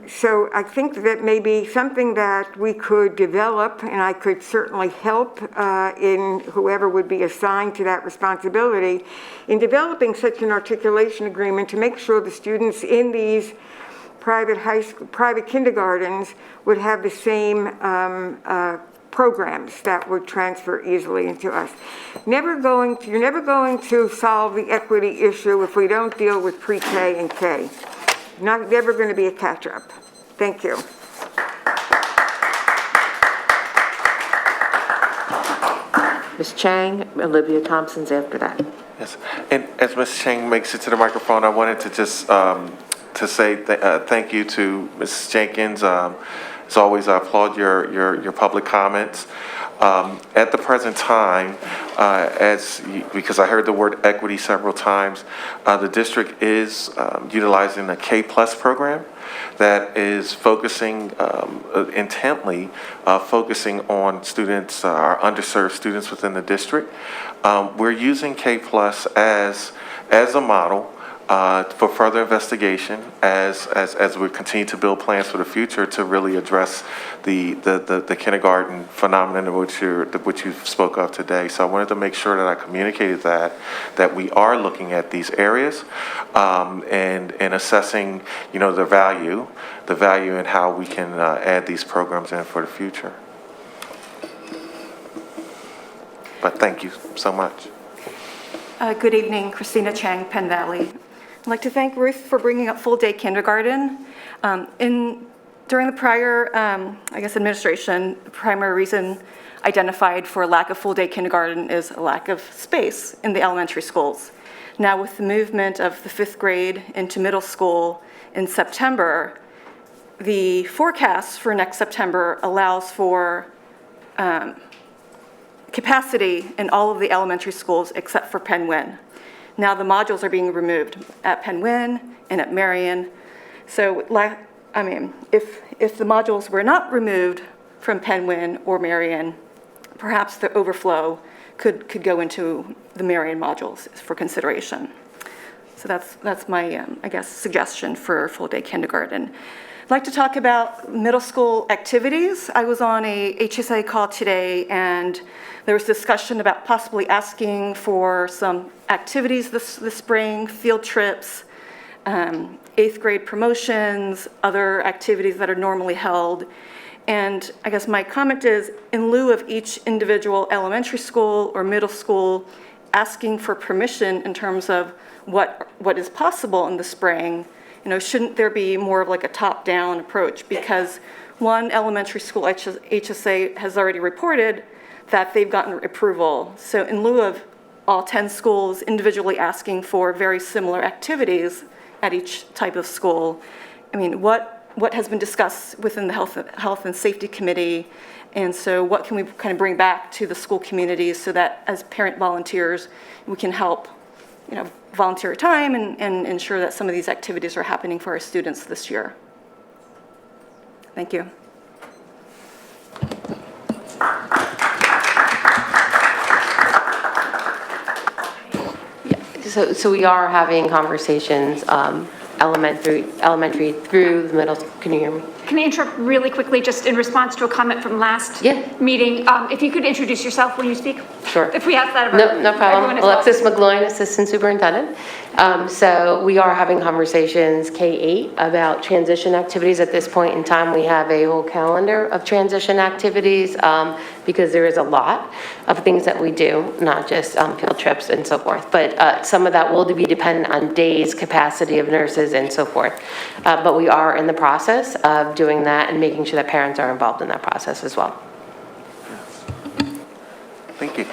So I think that may be something that we could develop, and I could certainly help in whoever would be assigned to that responsibility in developing such an articulation agreement to make sure the students in these private kindergartens would have the same programs that would transfer easily into us. You're never going to solve the equity issue if we don't deal with pre-K and K. Never going to be a catch-up. Thank you. Ms. Chang, Olivia Thompson's after that. Yes, and as Ms. Chang makes it to the microphone, I wanted to just to say thank you to Ms. Jenkins As always, I applaud your public comments. At the present time, because I heard the word equity several times, the district is utilizing a K+ program that is focusing intently, focusing on students, our underserved students within the district. We're using K+ as a model for further investigation as we continue to build plans for the future to really address the kindergarten phenomenon which you spoke of today. So I wanted to make sure that I communicated that we are looking at these areas and assessing, the value and how we can add these programs in for the future. But thank you so much. Good evening, Christina Chang, Penn Valley. I'd like to thank Ruth for bringing up full-day kindergarten. During the prior, administration, the primary reason identified for lack of full-day kindergarten is a lack of space in the elementary schools. Now, with the movement of the 5th grade into middle school in September, the forecast for next September allows for capacity in all of the elementary schools except for Penn Wynne. Now the modules are being removed at Penn Wynne and at Marion. So, if the modules were not removed from Penn Wynne or Marion, perhaps the overflow could go into the Marion modules for consideration. So that's my, suggestion for full-day kindergarten. I'd like to talk about middle school activities. I was on a HSA call today, and there was discussion about possibly asking for some activities this spring, field trips, 8th grade promotions, other activities that are normally held. And I guess my comment is, in lieu of each individual elementary school or middle school asking for permission in terms of what is possible in the spring, shouldn't there be more of like a top-down approach? Because one elementary school HSA has already reported that they've gotten approval. So in lieu of all 10 schools individually asking for very similar activities at each type of school, what has been discussed within the Health and Safety Committee? And so what can we kind of bring back to the school communities so that as parent volunteers, we can help volunteer time and ensure that some of these activities are happening for our students this year. Thank you. So we are having conversations, elementary through the middle. Can you hear me? Can I interrupt really quickly, just in response to a comment from last meeting? If you could introduce yourself when you speak. Sure. If we have that. No problem. Alexis McGloin, Assistant Superintendent. So we are having conversations, K-8, about transition activities. At this point in time, we have a whole calendar of transition activities because there is a lot of things that we do, not just field trips and so forth. But some of that will be dependent on days, capacity of nurses, and so forth. But we are in the process of doing that and making sure that parents are involved in that process as well. Thank you.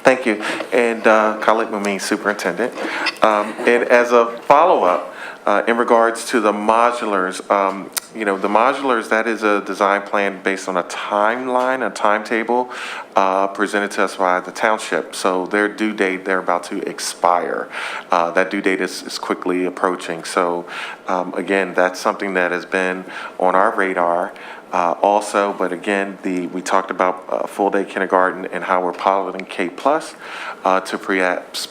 Thank you. And Khalid Mumin, Superintendent. And as a follow-up, in regards to the modulars, the modulars, that is a design plan based on a timeline, a timetable presented to us by the township. So their due date, they're about to expire. That due date is quickly approaching. So again, that's something that has been on our radar. Also, but again, we talked about full-day kindergarten and how we're piloting K+ to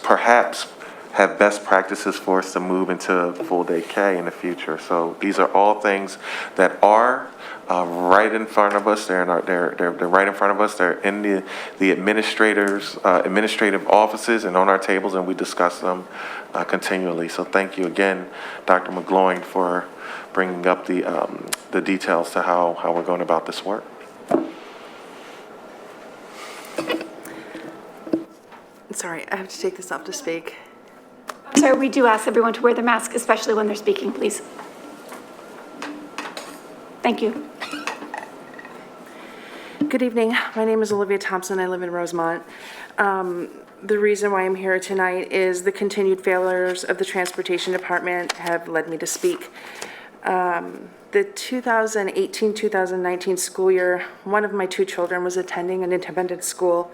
perhaps have best practices for us to move into full-day K in the future. So these are all things that are right in front of us. They're right in front of us. They're in the administrative offices and on our tables, and we discuss them continually. So thank you again, Dr. McGloin, for bringing up the details to how we're going about this work. Sorry, I have to take this off to speak. Sir, we do ask everyone to wear their mask, especially when they're speaking, please. Thank you. Good evening. My name is Olivia Thompson. I live in Rosemont. The reason why I'm here tonight is the continued failures of the Transportation Department have led me to speak. The the 2018-2019 school year, one of my two children was attending an independent school.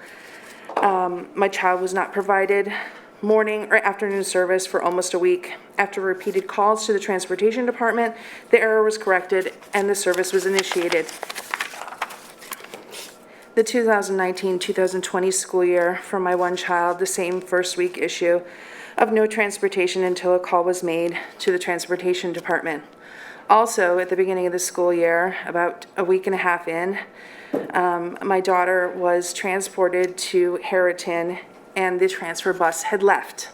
My child was not provided morning or afternoon service for almost a week. After repeated calls to the transportation department, the error was corrected and the service was initiated. The 2019-2020 school year for my one child, the same first week issue of no transportation until a call was made to the transportation department. Also, at the beginning of the school year, about a week and a half in, my daughter was transported to Harriton and the transfer bus had left.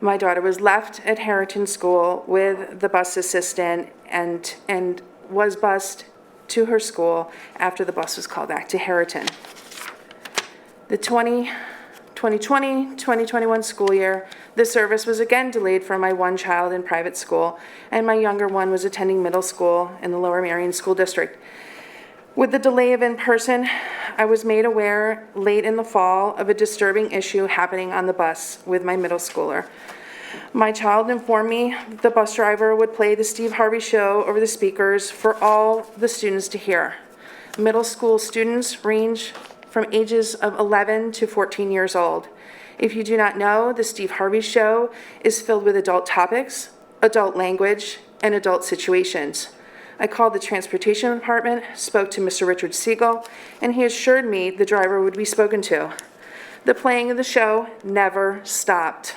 My daughter was left at Harriton School with the bus assistant and was bused to her school after the bus was called back to Harriton. The 2020-2021 school year, the service was again delayed for my one child in private school, and my younger one was attending middle school in the Lower Merion School District. With the delay of in-person, I was made aware late in the fall of a disturbing issue happening on the bus with my middle schooler. My child informed me that the bus driver would play the Steve Harvey Show over the speakers for all the students to hear. Middle school students range from ages of 11 to 14 years old. If you do not know, the Steve Harvey Show is filled with adult topics, adult language, and adult situations. I called the transportation department, spoke to Mr. Richard Siegel, and he assured me the driver would be spoken to. The playing of the show never stopped.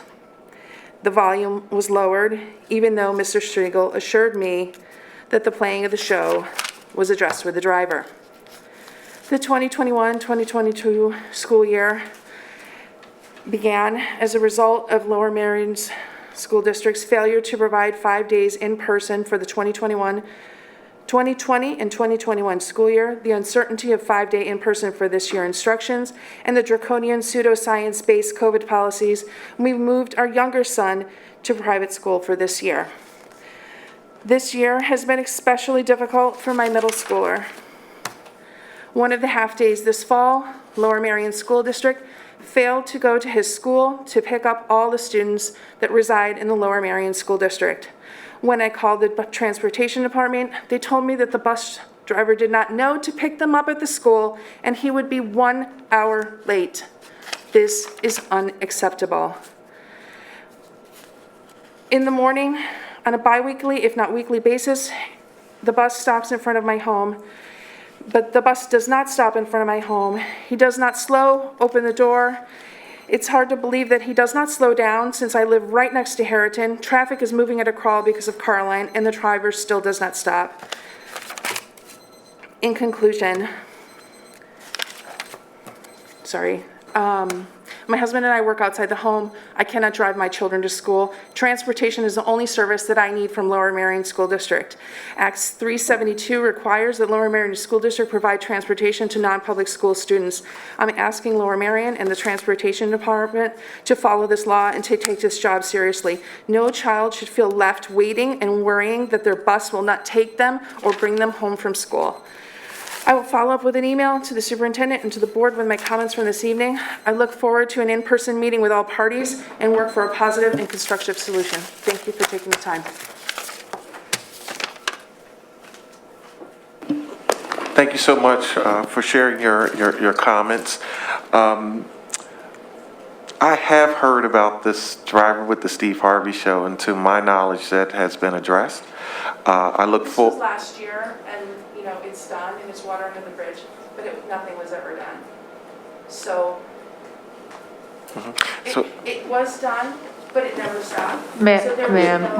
The volume was lowered, even though Mr. Siegel assured me that the playing of the show was addressed with the driver. The 2021-2022 school year began as a result of Lower Merion's School District's failure to provide 5 days in person for the 2020 and 2021 school year, the uncertainty of 5-day in-person for this year instructions, and the draconian pseudoscience-based COVID policies, we moved our younger son to private school for this year. This year has been especially difficult for my middle schooler. One of the half-days this fall, Lower Merion School District failed to go to his school to pick up all the students that reside in the Lower Merion School District. When I called the transportation department, they told me that the bus driver did not know to pick them up at the school and he would be 1 hour late. This is unacceptable. In the morning, on a bi-weekly, if not weekly basis, the bus stops in front of my home, but the bus does not stop in front of my home. He does not open the door. It's hard to believe that he does not slow down since I live right next to Harriton. Traffic is moving at a crawl because of Carline, and the driver still does not stop. In conclusion, my husband and I work outside the home. I cannot drive my children to school. Transportation is the only service that I need from Lower Merion School District. Acts 372 requires that Lower Merion School District provide transportation to non-public school students. I'm asking Lower Merion and the Transportation Department to follow this law and to take this job seriously. No child should feel left waiting and worrying that their bus will not take them or bring them home from school. I will follow up with an email to the superintendent and to the board with my comments from this evening. I look forward to an in-person meeting with all parties and work for a positive and constructive solution. Thank you for taking the time. Thank you so much for sharing your comments. I have heard about this driver with the Steve Harvey Show, and to my knowledge, that has been addressed. I look This for. was last year, and it's done, and it's water under the bridge, but nothing was ever done. So, it was done, but it never stopped. So there was Ma'am,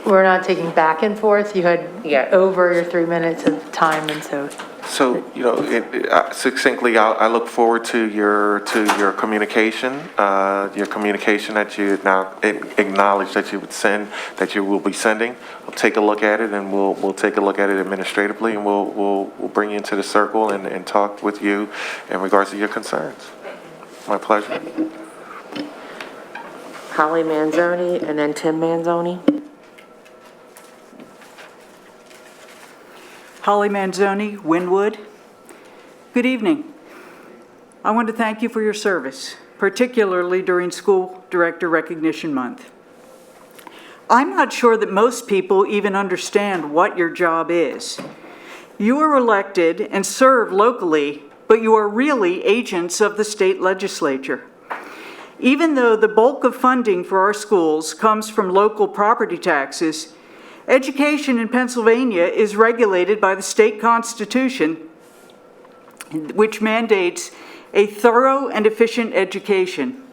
we're not taking back and forth. You had over your 3 minutes of time, and so. So, succinctly, I look forward to your communication, that you now acknowledge that you would send, that you will be sending. I'll take a look at it, and we'll take a look at it administratively, and we'll bring you into the circle and talk with you in regards to your concerns. My pleasure. Holly Manzoni and then Tim Manzoni. Holly Manzoni, Wynwood. Good evening. I want to thank you for your service, particularly during School Director Recognition Month. I'm not sure that most people even understand what your job is. You are elected and serve locally, but you are really agents of the state legislature. Even though the bulk of funding for our schools comes from local property taxes, education in Pennsylvania is regulated by the state constitution, which mandates a thorough and efficient education.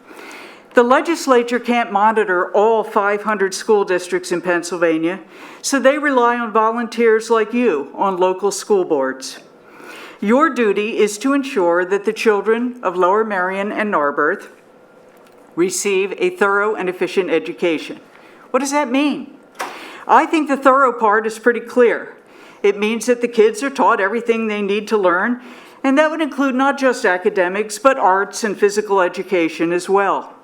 The legislature can't monitor all 500 school districts in Pennsylvania, so they rely on volunteers like you on local school boards. Your duty is to ensure that the children of Lower Merion and Narberth receive a thorough and efficient education. What does that mean? I think the thorough part is pretty clear. It means that the kids are taught everything they need to learn, and that would include not just academics, but arts and physical education as well.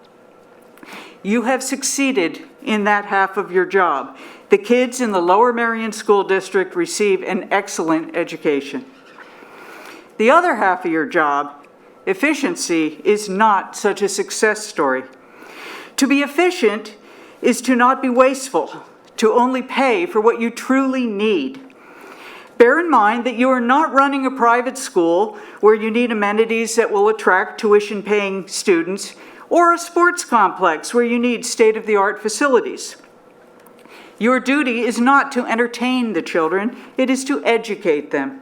You have succeeded in that half of your job. The kids in the Lower Merion School District receive an excellent education. The other half of your job, efficiency, is not such a success story. To be efficient is to not be wasteful, to only pay for what you truly need. Bear in mind that you are not running a private school where you need amenities that will attract tuition-paying students, or a sports complex where you need state-of-the-art facilities. Your duty is not to entertain the children, it is to educate them.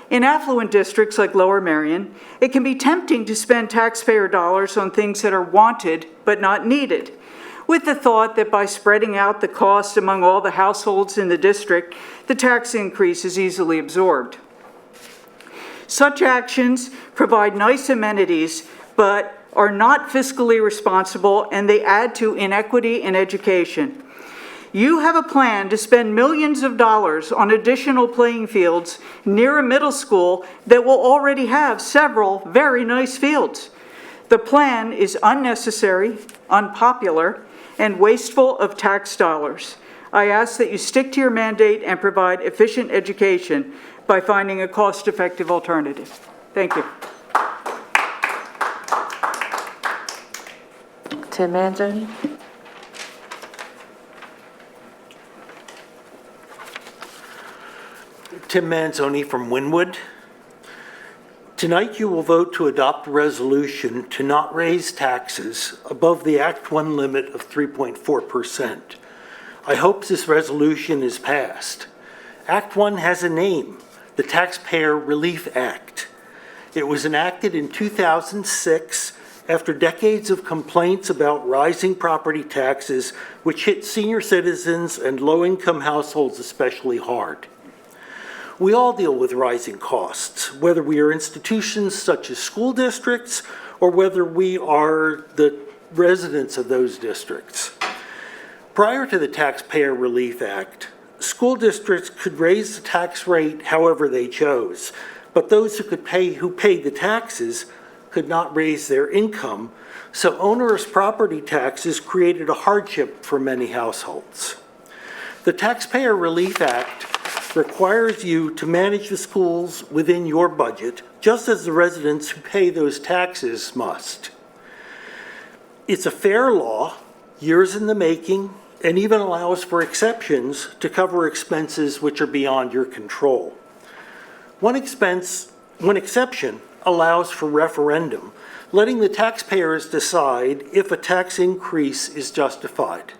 In affluent districts like Lower Merion, it can be tempting to spend taxpayer dollars on things that are wanted but not needed, with the thought that by spreading out the cost among all the households in the district, the tax increase is easily absorbed. Such actions provide nice amenities, but are not fiscally responsible, and they add to inequity in education. You have a plan to spend millions of dollars on additional playing fields near a middle school that will already have several very nice fields. The plan is unnecessary, unpopular, and wasteful of tax dollars. I ask that you stick to your mandate and provide efficient education by finding a cost-effective alternative. Thank you. Tim Manzoni? Tim Manzoni from Wynwood. Tonight you will vote to adopt a resolution to not raise taxes above the Act 1 limit of 3.4%. I hope this resolution is passed. Act 1 has a name, the Taxpayer Relief Act. It was enacted in 2006 after decades of complaints about rising property taxes, which hit senior citizens and low-income households especially hard. We all deal with rising costs, whether we are institutions such as school districts or whether we are the residents of those districts. Prior to the Taxpayer Relief Act, school districts could raise the tax rate however they chose, but those who paid the taxes could not raise their income, so onerous property taxes created a hardship for many households. The Taxpayer Relief Act requires you to manage the schools within your budget, just as the residents who pay those taxes must. It's a fair law, years in the making, and even allows for exceptions to cover expenses which are beyond your control. One exception allows for referendum, letting the taxpayers decide if a tax increase is justified.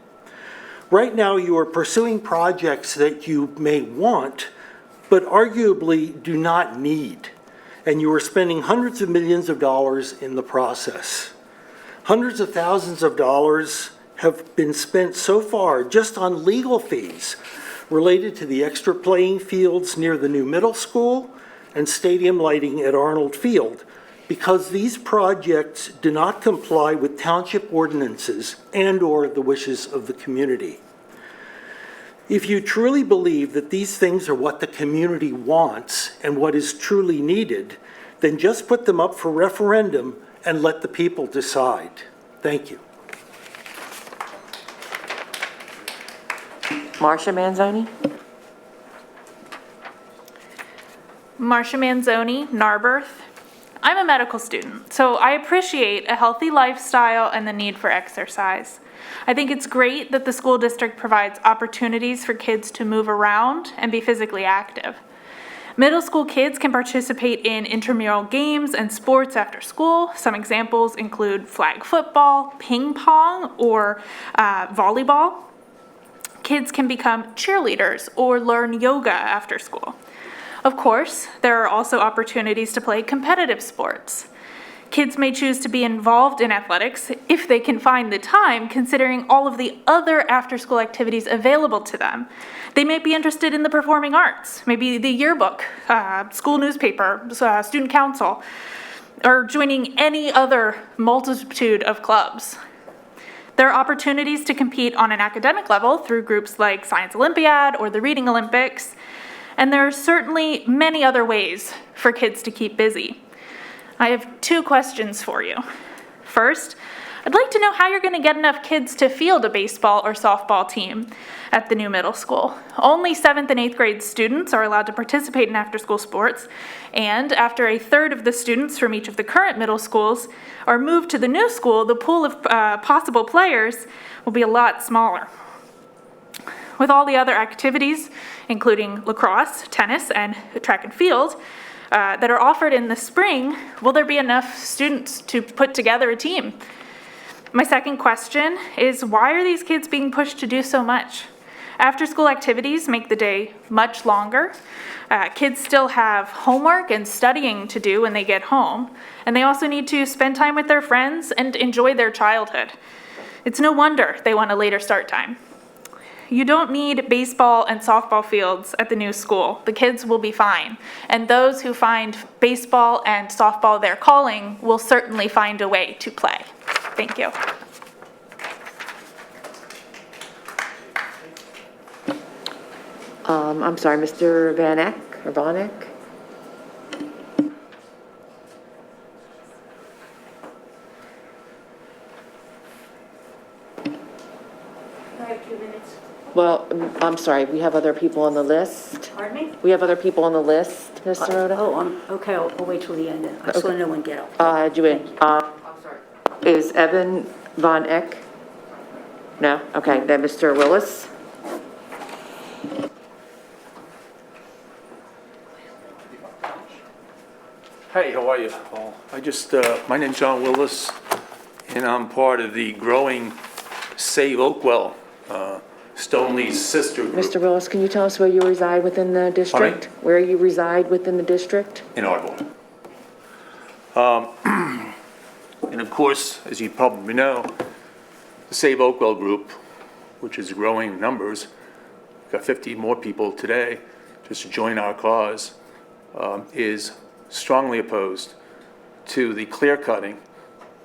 Right now, you are pursuing projects that you may want, but arguably do not need, and you are spending hundreds of millions of dollars in the process. Hundreds of thousands of dollars have been spent so far just on legal fees related to the extra playing fields near the new middle school and stadium lighting at Arnold Field, because these projects do not comply with township ordinances and/or the wishes of the community. If you truly believe that these things are what the community wants and what is truly needed, then just put them up for referendum and let the people decide. Thank you. Marcia Manzoni? Marcia Manzoni, Narberth. I'm a medical student, so I appreciate a healthy lifestyle and the need for exercise. I think it's great that the school district provides opportunities for kids to move around and be physically active. Middle school kids can participate in intramural games and sports after school. Some examples include flag football, ping pong, or volleyball. Kids can become cheerleaders or learn yoga after school. Of course, there are also opportunities to play competitive sports. Kids may choose to be involved in athletics if they can find the time, considering all of the other after-school activities available to them. They may be interested in the performing arts, maybe the yearbook, school newspaper, student council, or joining any other multitude of clubs. There are opportunities to compete on an academic level through groups like Science Olympiad or the Reading Olympics, and there are certainly many other ways for kids to keep busy. I have 2 questions for you. First, I'd like to know how you're going to get enough kids to field a baseball or softball team at the new middle school. Only 7th and 8th grade students are allowed to participate in after-school sports, and after a third of the students from each of the current middle schools are moved to the new school, the pool of possible players will be a lot smaller. With all the other activities, including lacrosse, tennis, and track and field, that are offered in the spring, will there be enough students to put together a team? My second question is, why are these kids being pushed to do so much? After-school activities make the day much longer. Kids still have homework and studying to do when they get home, and they also need to spend time with their friends and enjoy their childhood. It's no wonder they want a later start time. You don't need baseball and softball fields at the new school. The kids will be fine. And those who find baseball and softball their calling will certainly find a way to play. Thank you. I'm sorry, Mr. Van Eck or Von Eck? I have 2 minutes. Well, I'm sorry, we have other people on the list. Pardon me? We have other people on the list, Mr. Rhoda. Okay, I'll wait till the end then. I just want to know when to get up. Had you in, I'm sorry. Is Evan Von Eck? No? Okay, then Mr. Willis. Hey, how are you? My name's John Willis, and I'm part of the growing Save Oakwell, Stoneley's sister group Mr. Willis, can you tell us where you reside within the district? Pardon? Where you reside within the district? in Ardmore. And of course, as you probably know, the Save Oakwell group, which is growing in numbers, got 50 more people today just to join our cause, is strongly opposed to the clear cutting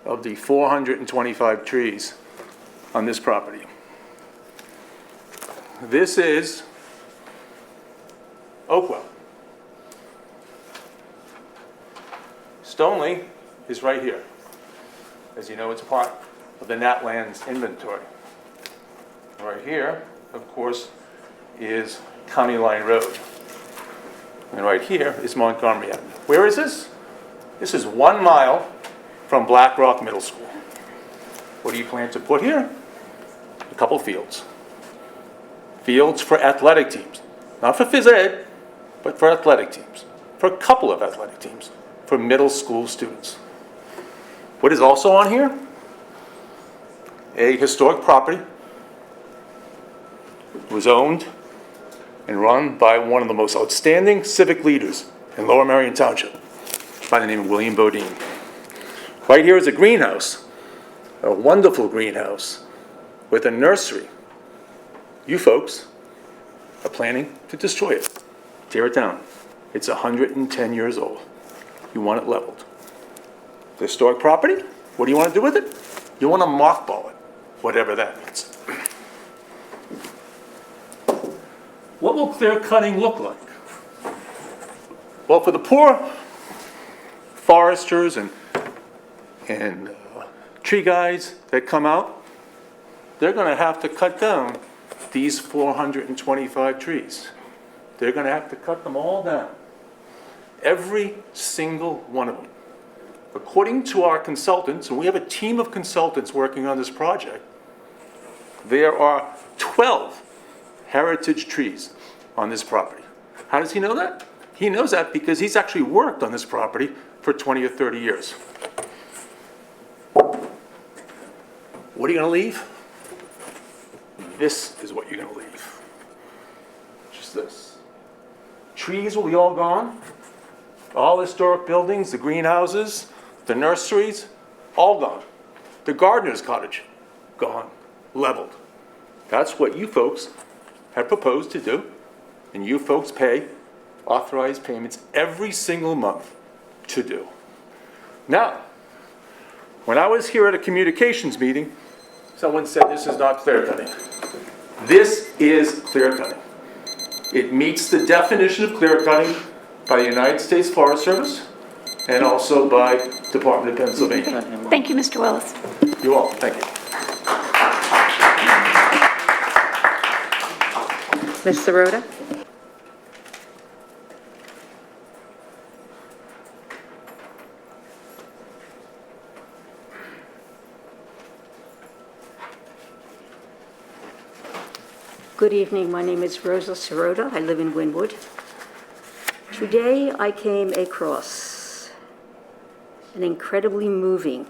of the 425 trees on this property. This is Oakwell. Stoneley is right here. As you know, it's part of the Nat Lands inventory. Right here, of course, is County Line Road. And right here is Montgomery Avenue. Where is this? This is 1 mile from Black Rock Middle School. What do you plan to put here? A couple fields. Fields for athletic teams. Not for phys ed, but for athletic teams. For a couple of athletic teams. For middle school students. What is also on here? A historic property. It was owned and run by one of the most outstanding civic leaders in Lower Merion Township, by the name of William Bodine. Right here is a greenhouse, a wonderful greenhouse with a nursery. You folks are planning to destroy it, tear it down. It's 110 years old. You want it leveled. The historic property, what do you want to do with it? You want to mothball it, whatever that means. What will clear cutting look like? Well, for the poor foresters and tree guys that come out, they're going to have to cut down these 425 trees. They're going to have to cut them all down. Every single one of them. According to our consultants, and we have a team of consultants working on this project, there are 12 heritage trees on this property. How does he know that? He knows that because he's actually worked on this property for 20 or 30 years. What are you going to leave? This is what you're going to leave. Just this. Trees will be all gone. All historic buildings, the greenhouses, the nurseries, all gone. The gardener's cottage, gone, leveled. That's what you folks have proposed to do, and you folks pay authorized payments every single month to do. Now, when I was here at a communications meeting, someone said this is not clear cutting. This is clear cutting. It meets the definition of clear cutting by the United States Forest Service and also by Department of Pennsylvania. Thank you, Mr. Willis. You're welcome. Thank you. Ms. Sirota? Good evening. My name is Rosa Sirota. I live in Wynwood. Today I came across an incredibly moving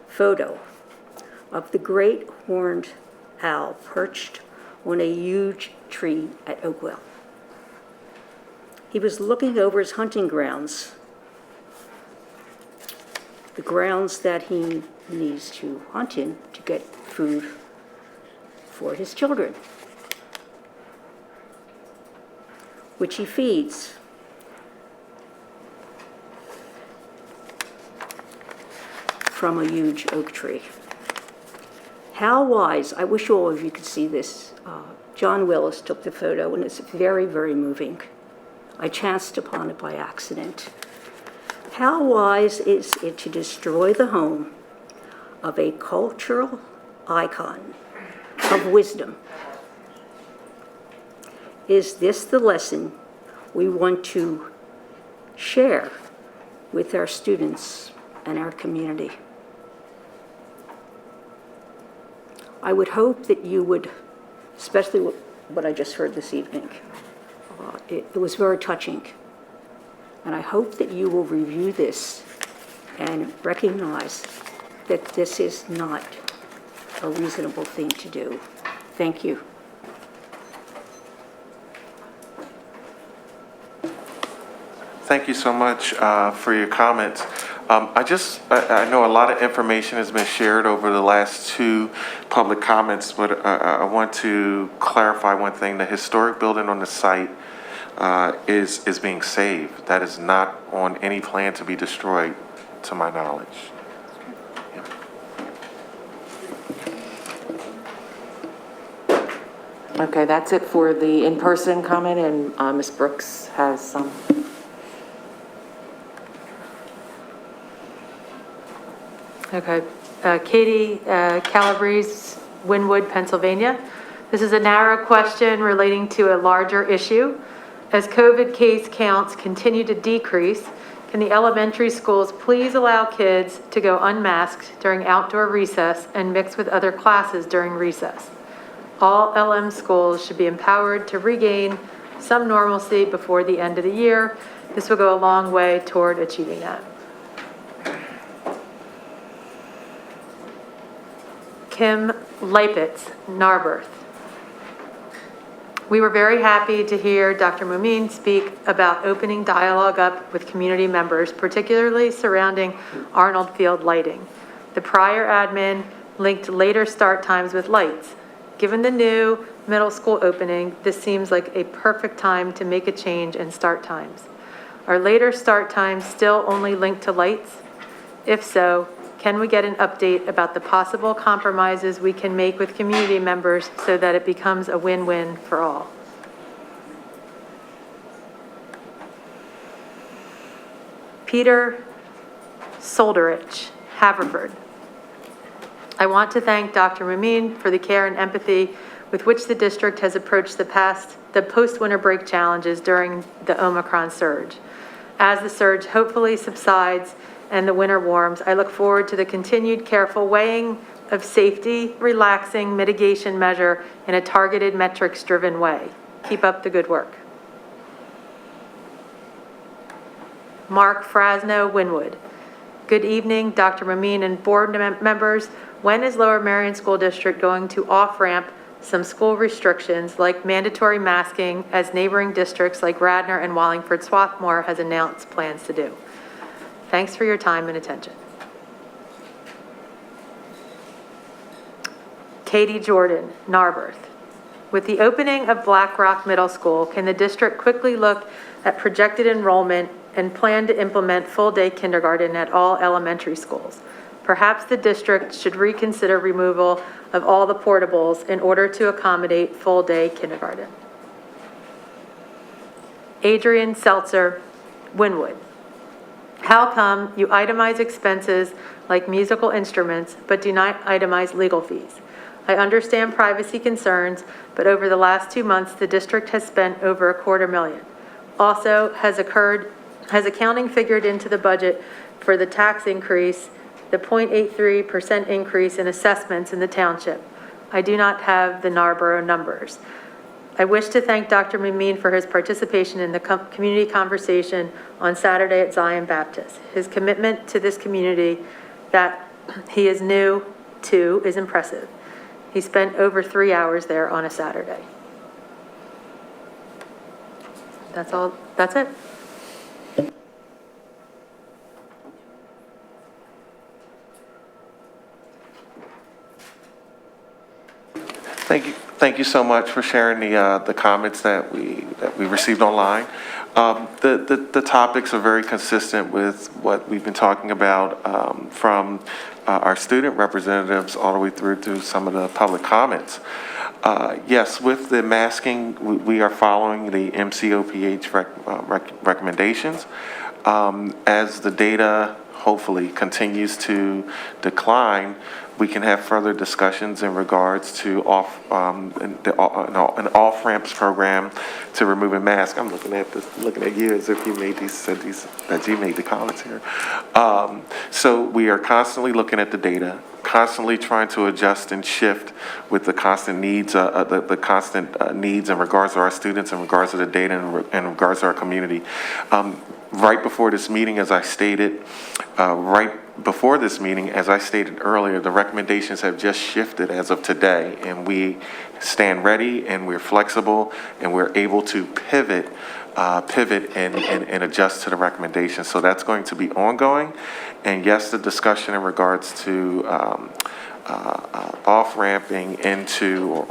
photo of the great horned owl perched on a huge tree at Oakwell. He was looking over his hunting grounds, the grounds that he needs to hunt in to get food for his children, which he feeds. From a huge oak tree. How wise, I wish all of you could see this. John Willis took the photo and it's very, very moving. I chanced upon it by accident. How wise is it to destroy the home of a cultural icon of wisdom? Is this the lesson we want to share with our students and our community? I would hope that you would, especially what I just heard this evening, it was very touching. And I hope that you will review this and recognize that this is not a reasonable thing to do. Thank you. Thank you so much for your comments. I know a lot of information has been shared over the last two public comments, but I want to clarify one thing. The historic building on the site is being saved. That is not on any plan to be destroyed, to my knowledge. Okay, that's it for the in-person comment, and Ms. Brooks has some. Okay. Katie Calabrese, Wynwood, Pennsylvania. This is a narrow question relating to a larger issue. As COVID case counts continue to decrease, can the elementary schools please allow kids to go unmasked during outdoor recess and mix with other classes during recess? All LM schools should be empowered to regain some normalcy before the end of the year. This will go a long way toward achieving that. Kim Leipitz, Narberth. We were very happy to hear Dr. Mumin speak about opening dialogue up with community members, particularly surrounding Arnold Field lighting. The prior admin linked later start times with lights. Given the new middle school opening, this seems like a perfect time to make a change in start times. Are later start times still only linked to lights? If so, can we get an update about the possible compromises we can make with community members so that it becomes a win-win for all? Peter Solderich, Haverford. I want to thank Dr. Mumin for the care and empathy with which the district has approached the post-winter break challenges during the Omicron surge. As the surge hopefully subsides and the winter warms, I look forward to the continued careful weighing of safety, relaxing mitigation measure in a targeted metrics-driven way. Keep up the good work. Mark Frasno, Winwood. Good evening, Dr. Mamine and board members. When is Lower Merion School District going to off-ramp some school restrictions like mandatory masking as neighboring districts like Radnor and Wallingford-Swarthmore has announced plans to do? Thanks for your time and attention. Katie Jordan, Narberth. With the opening of Black Rock Middle School, can the district quickly look at projected enrollment and plan to implement full-day kindergarten at all elementary schools? Perhaps the district should reconsider removal of all the portables in order to accommodate full-day kindergarten. Adrian Seltzer, Winwood. How come you itemize expenses like musical instruments but do not itemize legal fees? I understand privacy concerns, but over the last 2 months, the district has spent over $250,000. Also, has accounting figured into the budget for the tax increase, the 0.83% increase in assessments in the township? I do not have the Narborough numbers. I wish to thank Dr. Mamine for his participation in the community conversation on Saturday at Zion Baptist. His commitment to this community that he is new to is impressive. He spent over 3 hours there on a Saturday. That's all. That's it. Thank you so much for sharing the comments that we received online. The topics are very consistent with what we've been talking about from our student representatives all the way through to some of the public comments. Yes, with the masking, we are following the MCOPH recommendations. As the data hopefully continues to decline, we can have further discussions in regards to an off-ramps program to removing masks. I'm looking at you as if you made that you made the comments here. So we are constantly looking at the data, constantly trying to adjust and shift with the constant needs, needs in regards to our students, in regards to the data, and in regards to our community. Right before this meeting, as I stated, earlier, the recommendations have just shifted as of today, and we stand ready and we're flexible and we're able to pivot and adjust to the recommendations. So that's going to be ongoing. And yes, the discussion in regards to off-ramping into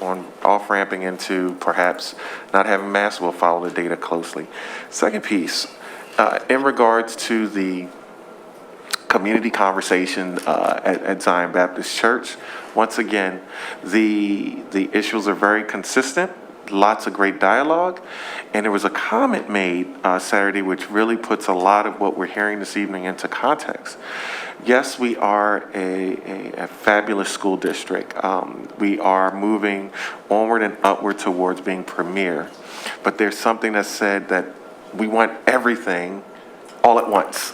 perhaps not having masks, we'll follow the data closely. Second piece, in regards to the community conversation at Zion Baptist Church, once again, the issues are very consistent, lots of great dialogue, and there was a comment made Saturday which really puts a lot of what we're hearing this evening into context. Yes, we are a fabulous school district. We are moving onward and upward towards being premier, but there's something that said that we want everything all at once.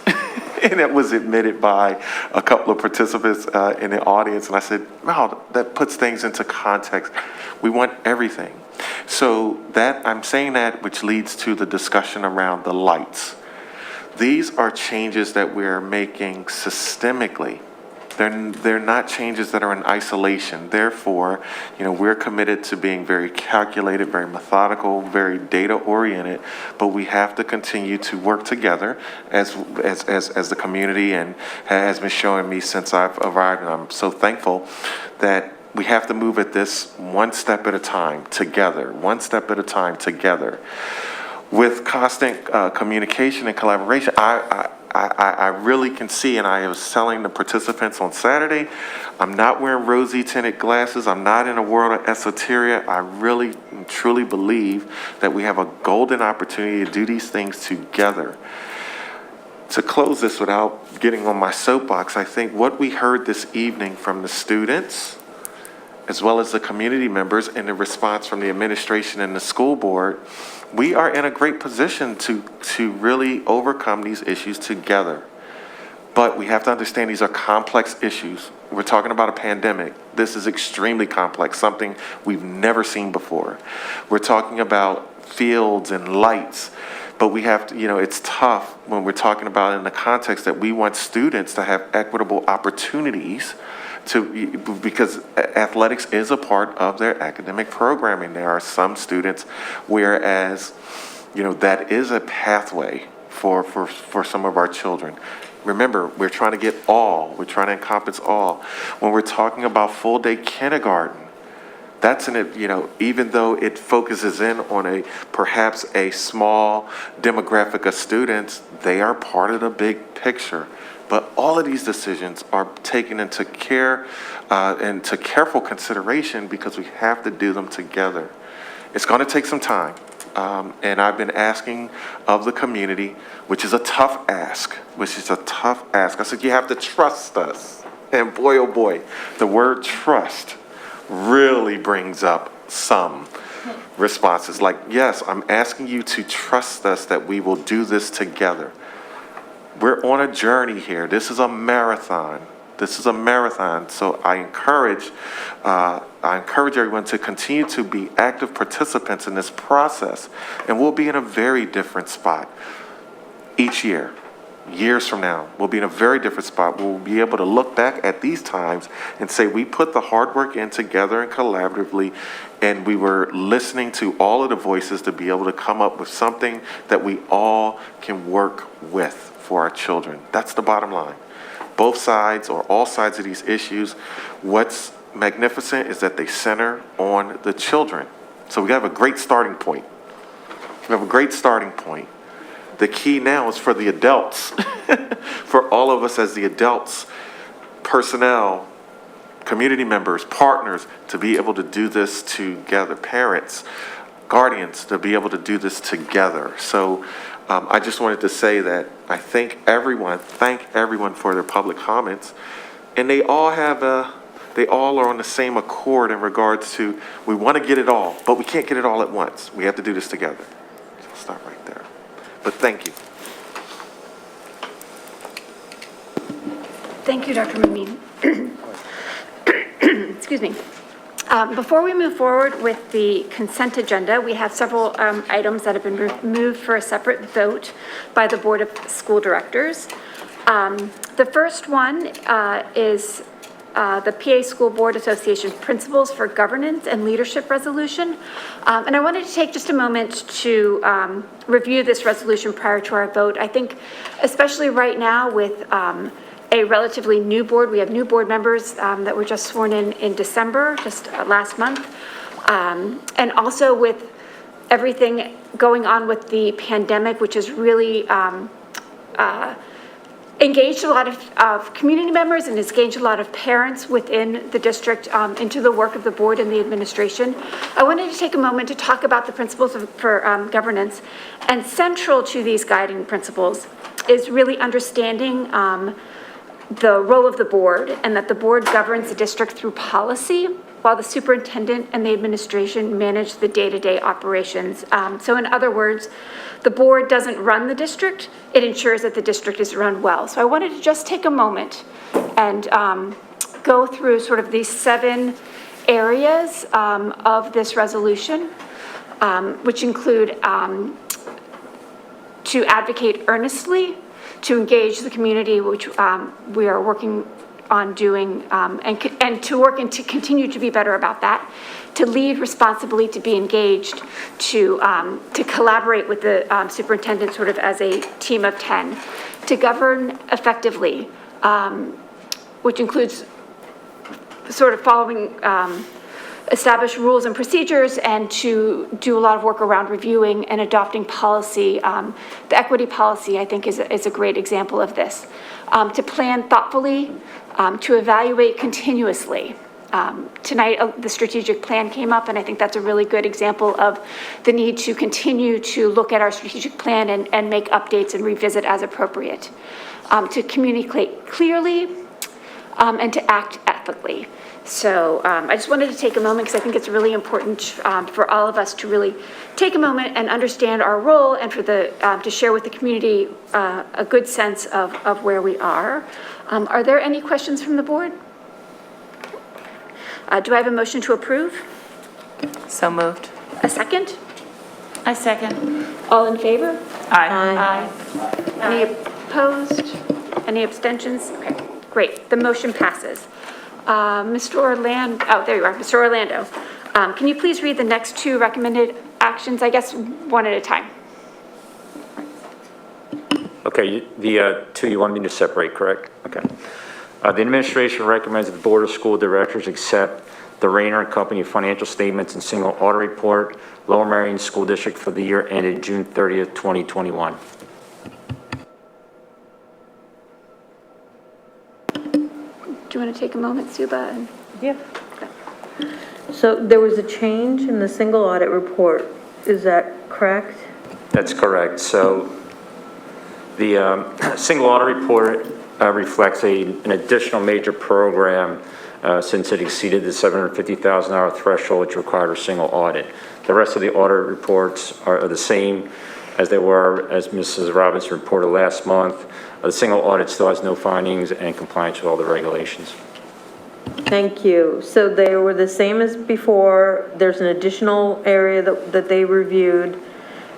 And it was admitted by a couple of participants in the audience. And I said, wow, that puts things into context. We want everything. So I'm saying that, which leads to the discussion around the lights. These are changes that we're making systemically. They're not changes that are in isolation. Therefore, we're committed to being very calculated, very methodical, very data-oriented, but we have to continue to work together as the community, and has been showing me since I've arrived. And I'm so thankful that we have to move at this one step at a time together, with constant communication and collaboration. I really can see, and I was telling the participants on Saturday, I'm not wearing rosy tinted glasses. I'm not in a world of esoteria. I really and truly believe that we have a golden opportunity to do these things together. To close this without getting on my soapbox, I think what we heard this evening from the students, as well as the community members, and the response from the administration and the school board, we are in a great position to really overcome these issues together. But we have to understand these are complex issues. We're talking about a pandemic. This is extremely complex, something we've never seen before. We're talking about fields and lights, but we have to, it's tough when we're talking about in the context that we want students to have equitable opportunities because athletics is a part of their academic programming. There are some students, whereas, that is a pathway for some of our children. Remember, we're trying to encompass all. When we're talking about full day kindergarten, that's even though it focuses in on perhaps a small demographic of students, they are part of the big picture. But all of these decisions are taken into care into careful consideration because we have to do them together. It's going to take some time. And I've been asking of the community, which is a tough ask. I said, you have to trust us. And boy, oh boy, the word trust really brings up some responses. Like, yes, I'm asking you to trust us that we will do this together. We're on a journey here. This is a marathon. So I encourage everyone to continue to be active participants in this process. And we'll be in a very different spot each year. Years from now, we'll be in a very different spot. We'll be able to look back at these times and say we put the hard work in together and collaboratively, and we were listening to all of the voices to be able to come up with something that we all can work with for our children. That's the bottom line. Both sides or all sides of these issues, what's magnificent is that they center on the children. So we have a great starting point. The key now is for the adults, for all of us as the adults, personnel, community members, partners, to be able to do this together, parents, guardians, to be able to do this together. So I just wanted to say that I thank everyone for their public comments, and they all are on the same accord in regards to, we want to get it all, but we can't get it all at once. We have to do this together. So I'll stop right there. But thank you. Thank you, Dr. Mameen. Excuse me. Before we move forward with the consent agenda, we have several items that have been moved for a separate vote by the Board of School Directors. The first one is the PA School Board Association Principles for Governance and Leadership Resolution. And I wanted to take just a moment to review this resolution prior to our vote. I think especially right now with a relatively new board, we have new board members that were just sworn in December, just last month. And also with everything going on with the pandemic, which has really engaged a lot of community members and has engaged a lot of parents within the district into the work of the board and the administration. I wanted to take a moment to talk about the principles for governance. And central to these guiding principles is really understanding the role of the board, and that the board governs the district through policy, while the superintendent and the administration manage the day-to-day operations. So in other words, the board doesn't run the district, it ensures that the district is run well. So I wanted to just take a moment and go through sort of these 7 areas of this resolution, which include to advocate earnestly, to engage the community, which we are working on doing, and to work and to continue to be better about that, to lead responsibly, to be engaged, to collaborate with the superintendent sort of as a team of 10, to govern effectively, which includes sort of following established rules and procedures, and to do a lot of work around reviewing and adopting policy. The equity policy, I think, is a great example of this. To plan thoughtfully, to evaluate continuously. Tonight, the strategic plan came up, and I think that's a really good example of the need to continue to look at our strategic plan and make updates and revisit as appropriate. To communicate clearly, and to act ethically. So I just wanted to take a moment because I think it's really important for all of us to really take a moment and understand our role and for to share with the community a good sense of where we are. Are there any questions from the board? Do I have a motion to approve? So moved. A second? I second. All in favor? Aye. Any opposed? Any abstentions? Okay, great. The motion passes. Mr. Orlando, oh, there you are, Mr. Orlando. Can you please read the next two recommended actions, I guess, one at a time? Okay, the two you want me to separate, correct? Okay. The administration recommends that the Board of School Directors accept the Rayner and Company financial statements and single audit report, Lower Merion School District for the year ended June 30th, 2021. Do you want to take a moment, Suba? Yeah. So there was a change in the single audit report, is that correct? That's correct. So the single audit report reflects an additional major program since it exceeded the $750,000 threshold which required a single audit. The rest of the audit reports are the same as they were as Mrs. Robinson reported last month. The single audit still has no findings and compliance with all the regulations. Thank you. So they were the same as before. There's an additional area that they reviewed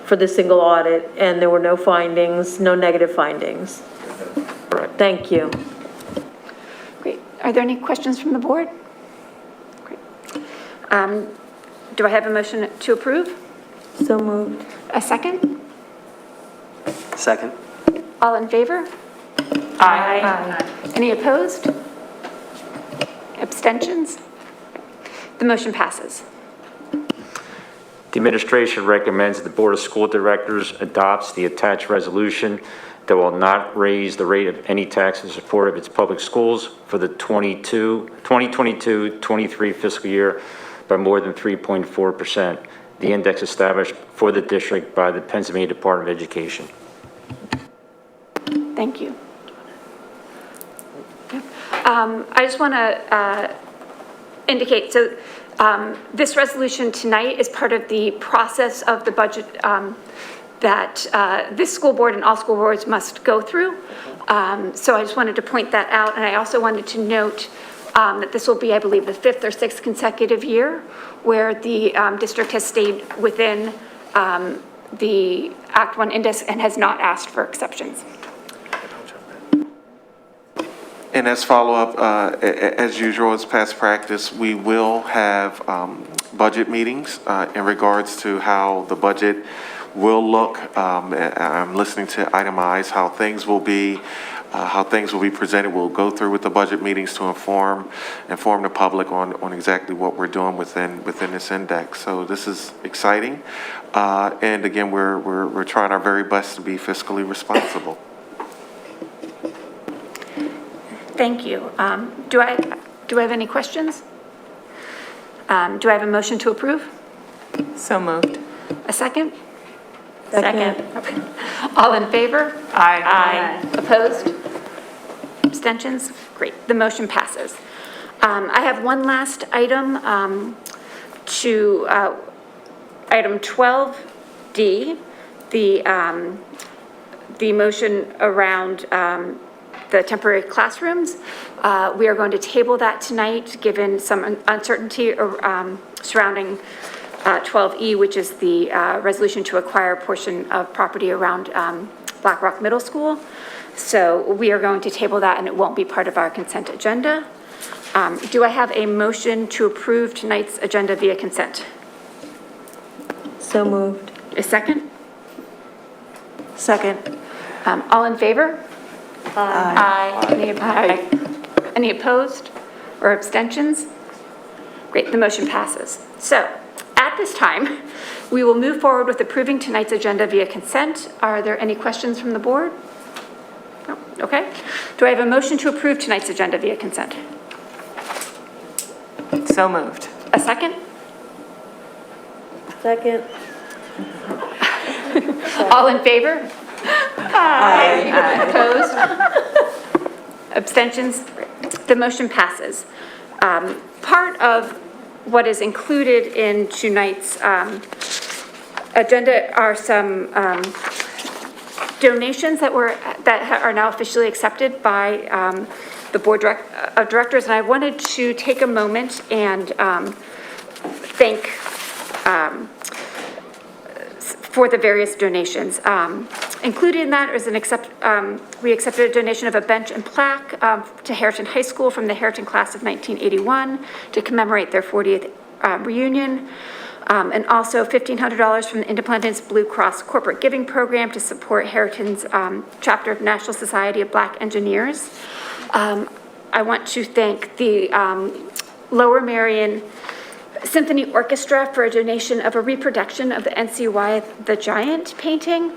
for the single audit, and there were no findings, no negative findings. Correct. Thank you. Great. Are there any questions from the board? Great. Do I have a motion to approve? So moved. A second? Second. All in favor? Aye. Any opposed? Abstentions? The motion passes. The administration recommends that the Board of School Directors adopts the attached resolution that will not raise the rate of any tax in support of its public schools for the 2022-23 fiscal year by more than 3.4%, the index established for the district by the Pennsylvania Department of Education. Thank you. I just want to indicate, so this resolution tonight is part of the process of the budget that this school board and all school boards must go through. So I just wanted to point that out. And I also wanted to note that this will be, I believe, the 5th or 6th consecutive year where the district has stayed within the Act 1 index and has not asked for exceptions. And as follow-up, as usual, as past practice, we will have budget meetings in regards to how the budget will look. I'm listening to itemize how things will be presented. We'll go through with the budget meetings to inform the public on exactly what we're doing within this index. So this is exciting, and again, we're trying our very best to be fiscally responsible. Thank you. Do I have any questions? Do I have a motion to approve? So moved. A second? Second. All in favor? Aye. Opposed? Abstentions? Great. The motion passes. I have one last item to item 12D, the motion around the temporary classrooms. We are going to table that tonight, given some uncertainty surrounding 12E, which is the resolution to acquire a portion of property around Black Rock Middle School. So we are going to table that, and it won't be part of our consent agenda. Do I have a motion to approve tonight's agenda via consent? So moved. A second? Second. All in favor? Aye. Any opposed or abstentions? Great, the motion passes. So at this time, we will move forward with approving tonight's agenda via consent. Are there any questions from the board? No? Okay. Do I have a motion to approve tonight's agenda via consent? So moved. A second? Second. All in favor? Aye. Opposed? Abstentions? The motion passes. Part of what is included in tonight's agenda are some donations that are now officially accepted by the board of directors, and I wanted to take a moment and thank for the various donations. Included in that is we accepted a donation of a bench and plaque to Harriton High School from the Harriton class of 1981 to commemorate their 40th reunion. And also $1,500 from the Independence Blue Cross Corporate Giving Program to support Harriton's chapter of National Society of Black Engineers. I want to thank the Lower Merion Symphony Orchestra for a donation of a reproduction of the NCY The Giant painting.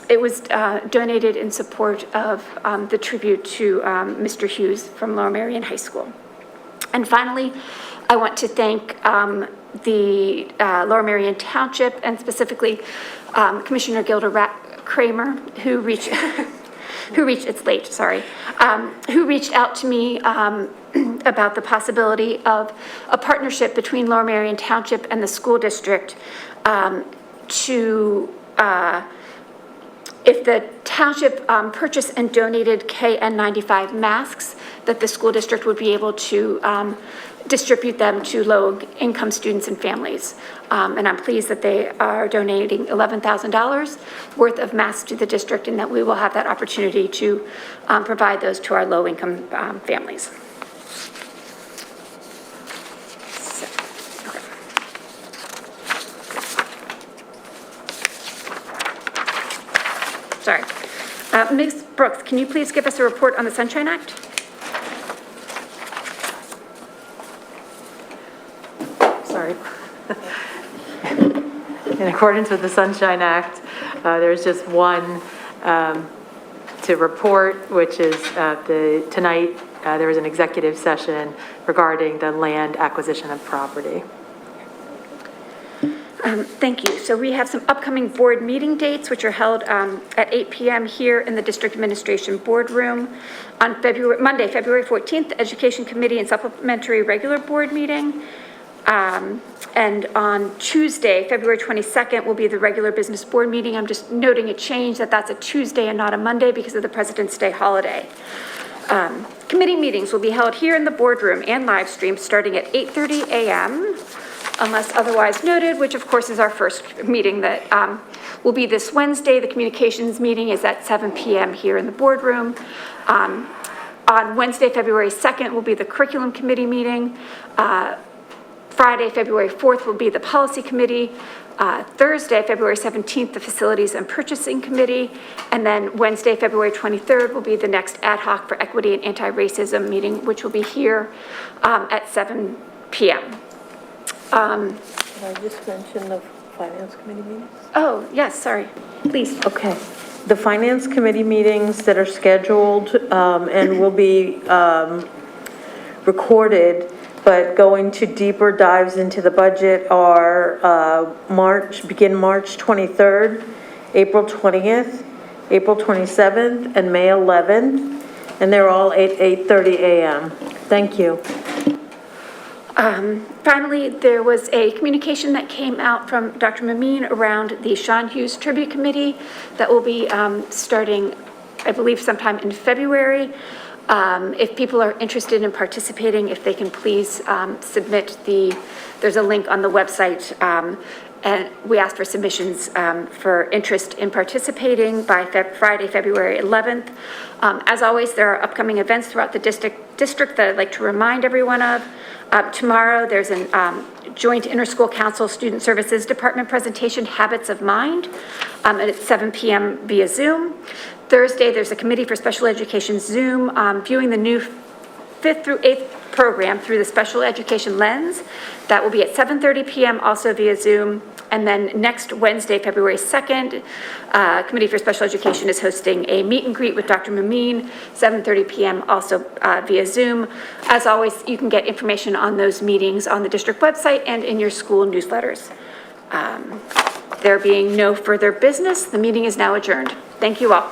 It was donated in support of the tribute to Mr. Hughes from Lower Merion High School. And finally, I want to thank the Lower Merion Township, and specifically Commissioner Gilda Kramer, who reached out to me about the possibility of a partnership between Lower Merion Township and the school district if the township purchased and donated KN95 masks, that the school district would be able to distribute them to low-income students and families. And I'm pleased that they are donating $11,000 worth of masks to the district, and that we will have that opportunity to provide those to our low-income families. Sorry. Ms. Brooks, can you please give us a report on the Sunshine Act? Sorry. In accordance with the Sunshine Act, there's just one to report, which is tonight there was an executive session regarding the land acquisition of property. Thank you. So we have some upcoming board meeting dates, which are held at 8 p.m. here in the District Administration Boardroom. On Monday, February 14th, the Education Committee and Supplementary Regular Board meeting. And on Tuesday, February 22nd, will be the regular business board meeting. I'm just noting a change that's a Tuesday and not a Monday because of the President's Day holiday. Committee meetings will be held here in the boardroom and live stream starting at 8:30 a.m. unless otherwise noted, which of course is our first meeting that will be this Wednesday. The communications meeting is at 7 p.m. here in the boardroom. On Wednesday, February 2nd will be the curriculum committee meeting. Friday, February 4th will be the policy committee. Thursday, February 17th, the facilities and purchasing committee. And then Wednesday, February 23rd will be the next ad hoc for equity and anti-racism meeting, which will be here at 7 p.m. Can I just mention the Finance Committee meetings? Oh, yes, sorry, please. Okay. The Finance Committee meetings that are scheduled and will be recorded, but going to deeper dives into the budget are begin March 23rd, April 20th, April 27th, and May 11th, and they're all at 8:30 a.m. Thank you. Finally, there was a communication that came out from Dr. Mameen around the Sean Hughes Tribute Committee that will be starting, I believe, sometime in February. If people are interested in participating, if they can please submit there's a link on the website, and we ask for submissions for interest in participating by Friday, February 11th. As always, there are upcoming events throughout the district that I'd like to remind everyone of. Tomorrow, there's a joint interschool council student services department presentation, Habits of Mind, at 7 p.m. via Zoom. Thursday, there's a committee for special education Zoom viewing the new 5th through 8th program through the special education lens. That will be at 7:30 p.m. also via Zoom. And then next Wednesday, February 2nd, Committee for Special Education is hosting a meet and greet with Dr. Mameen, 7:30 p.m. also via Zoom. As always, you can get information on those meetings on the district website and in your school newsletters. There being no further business, the meeting is now adjourned. Thank you all.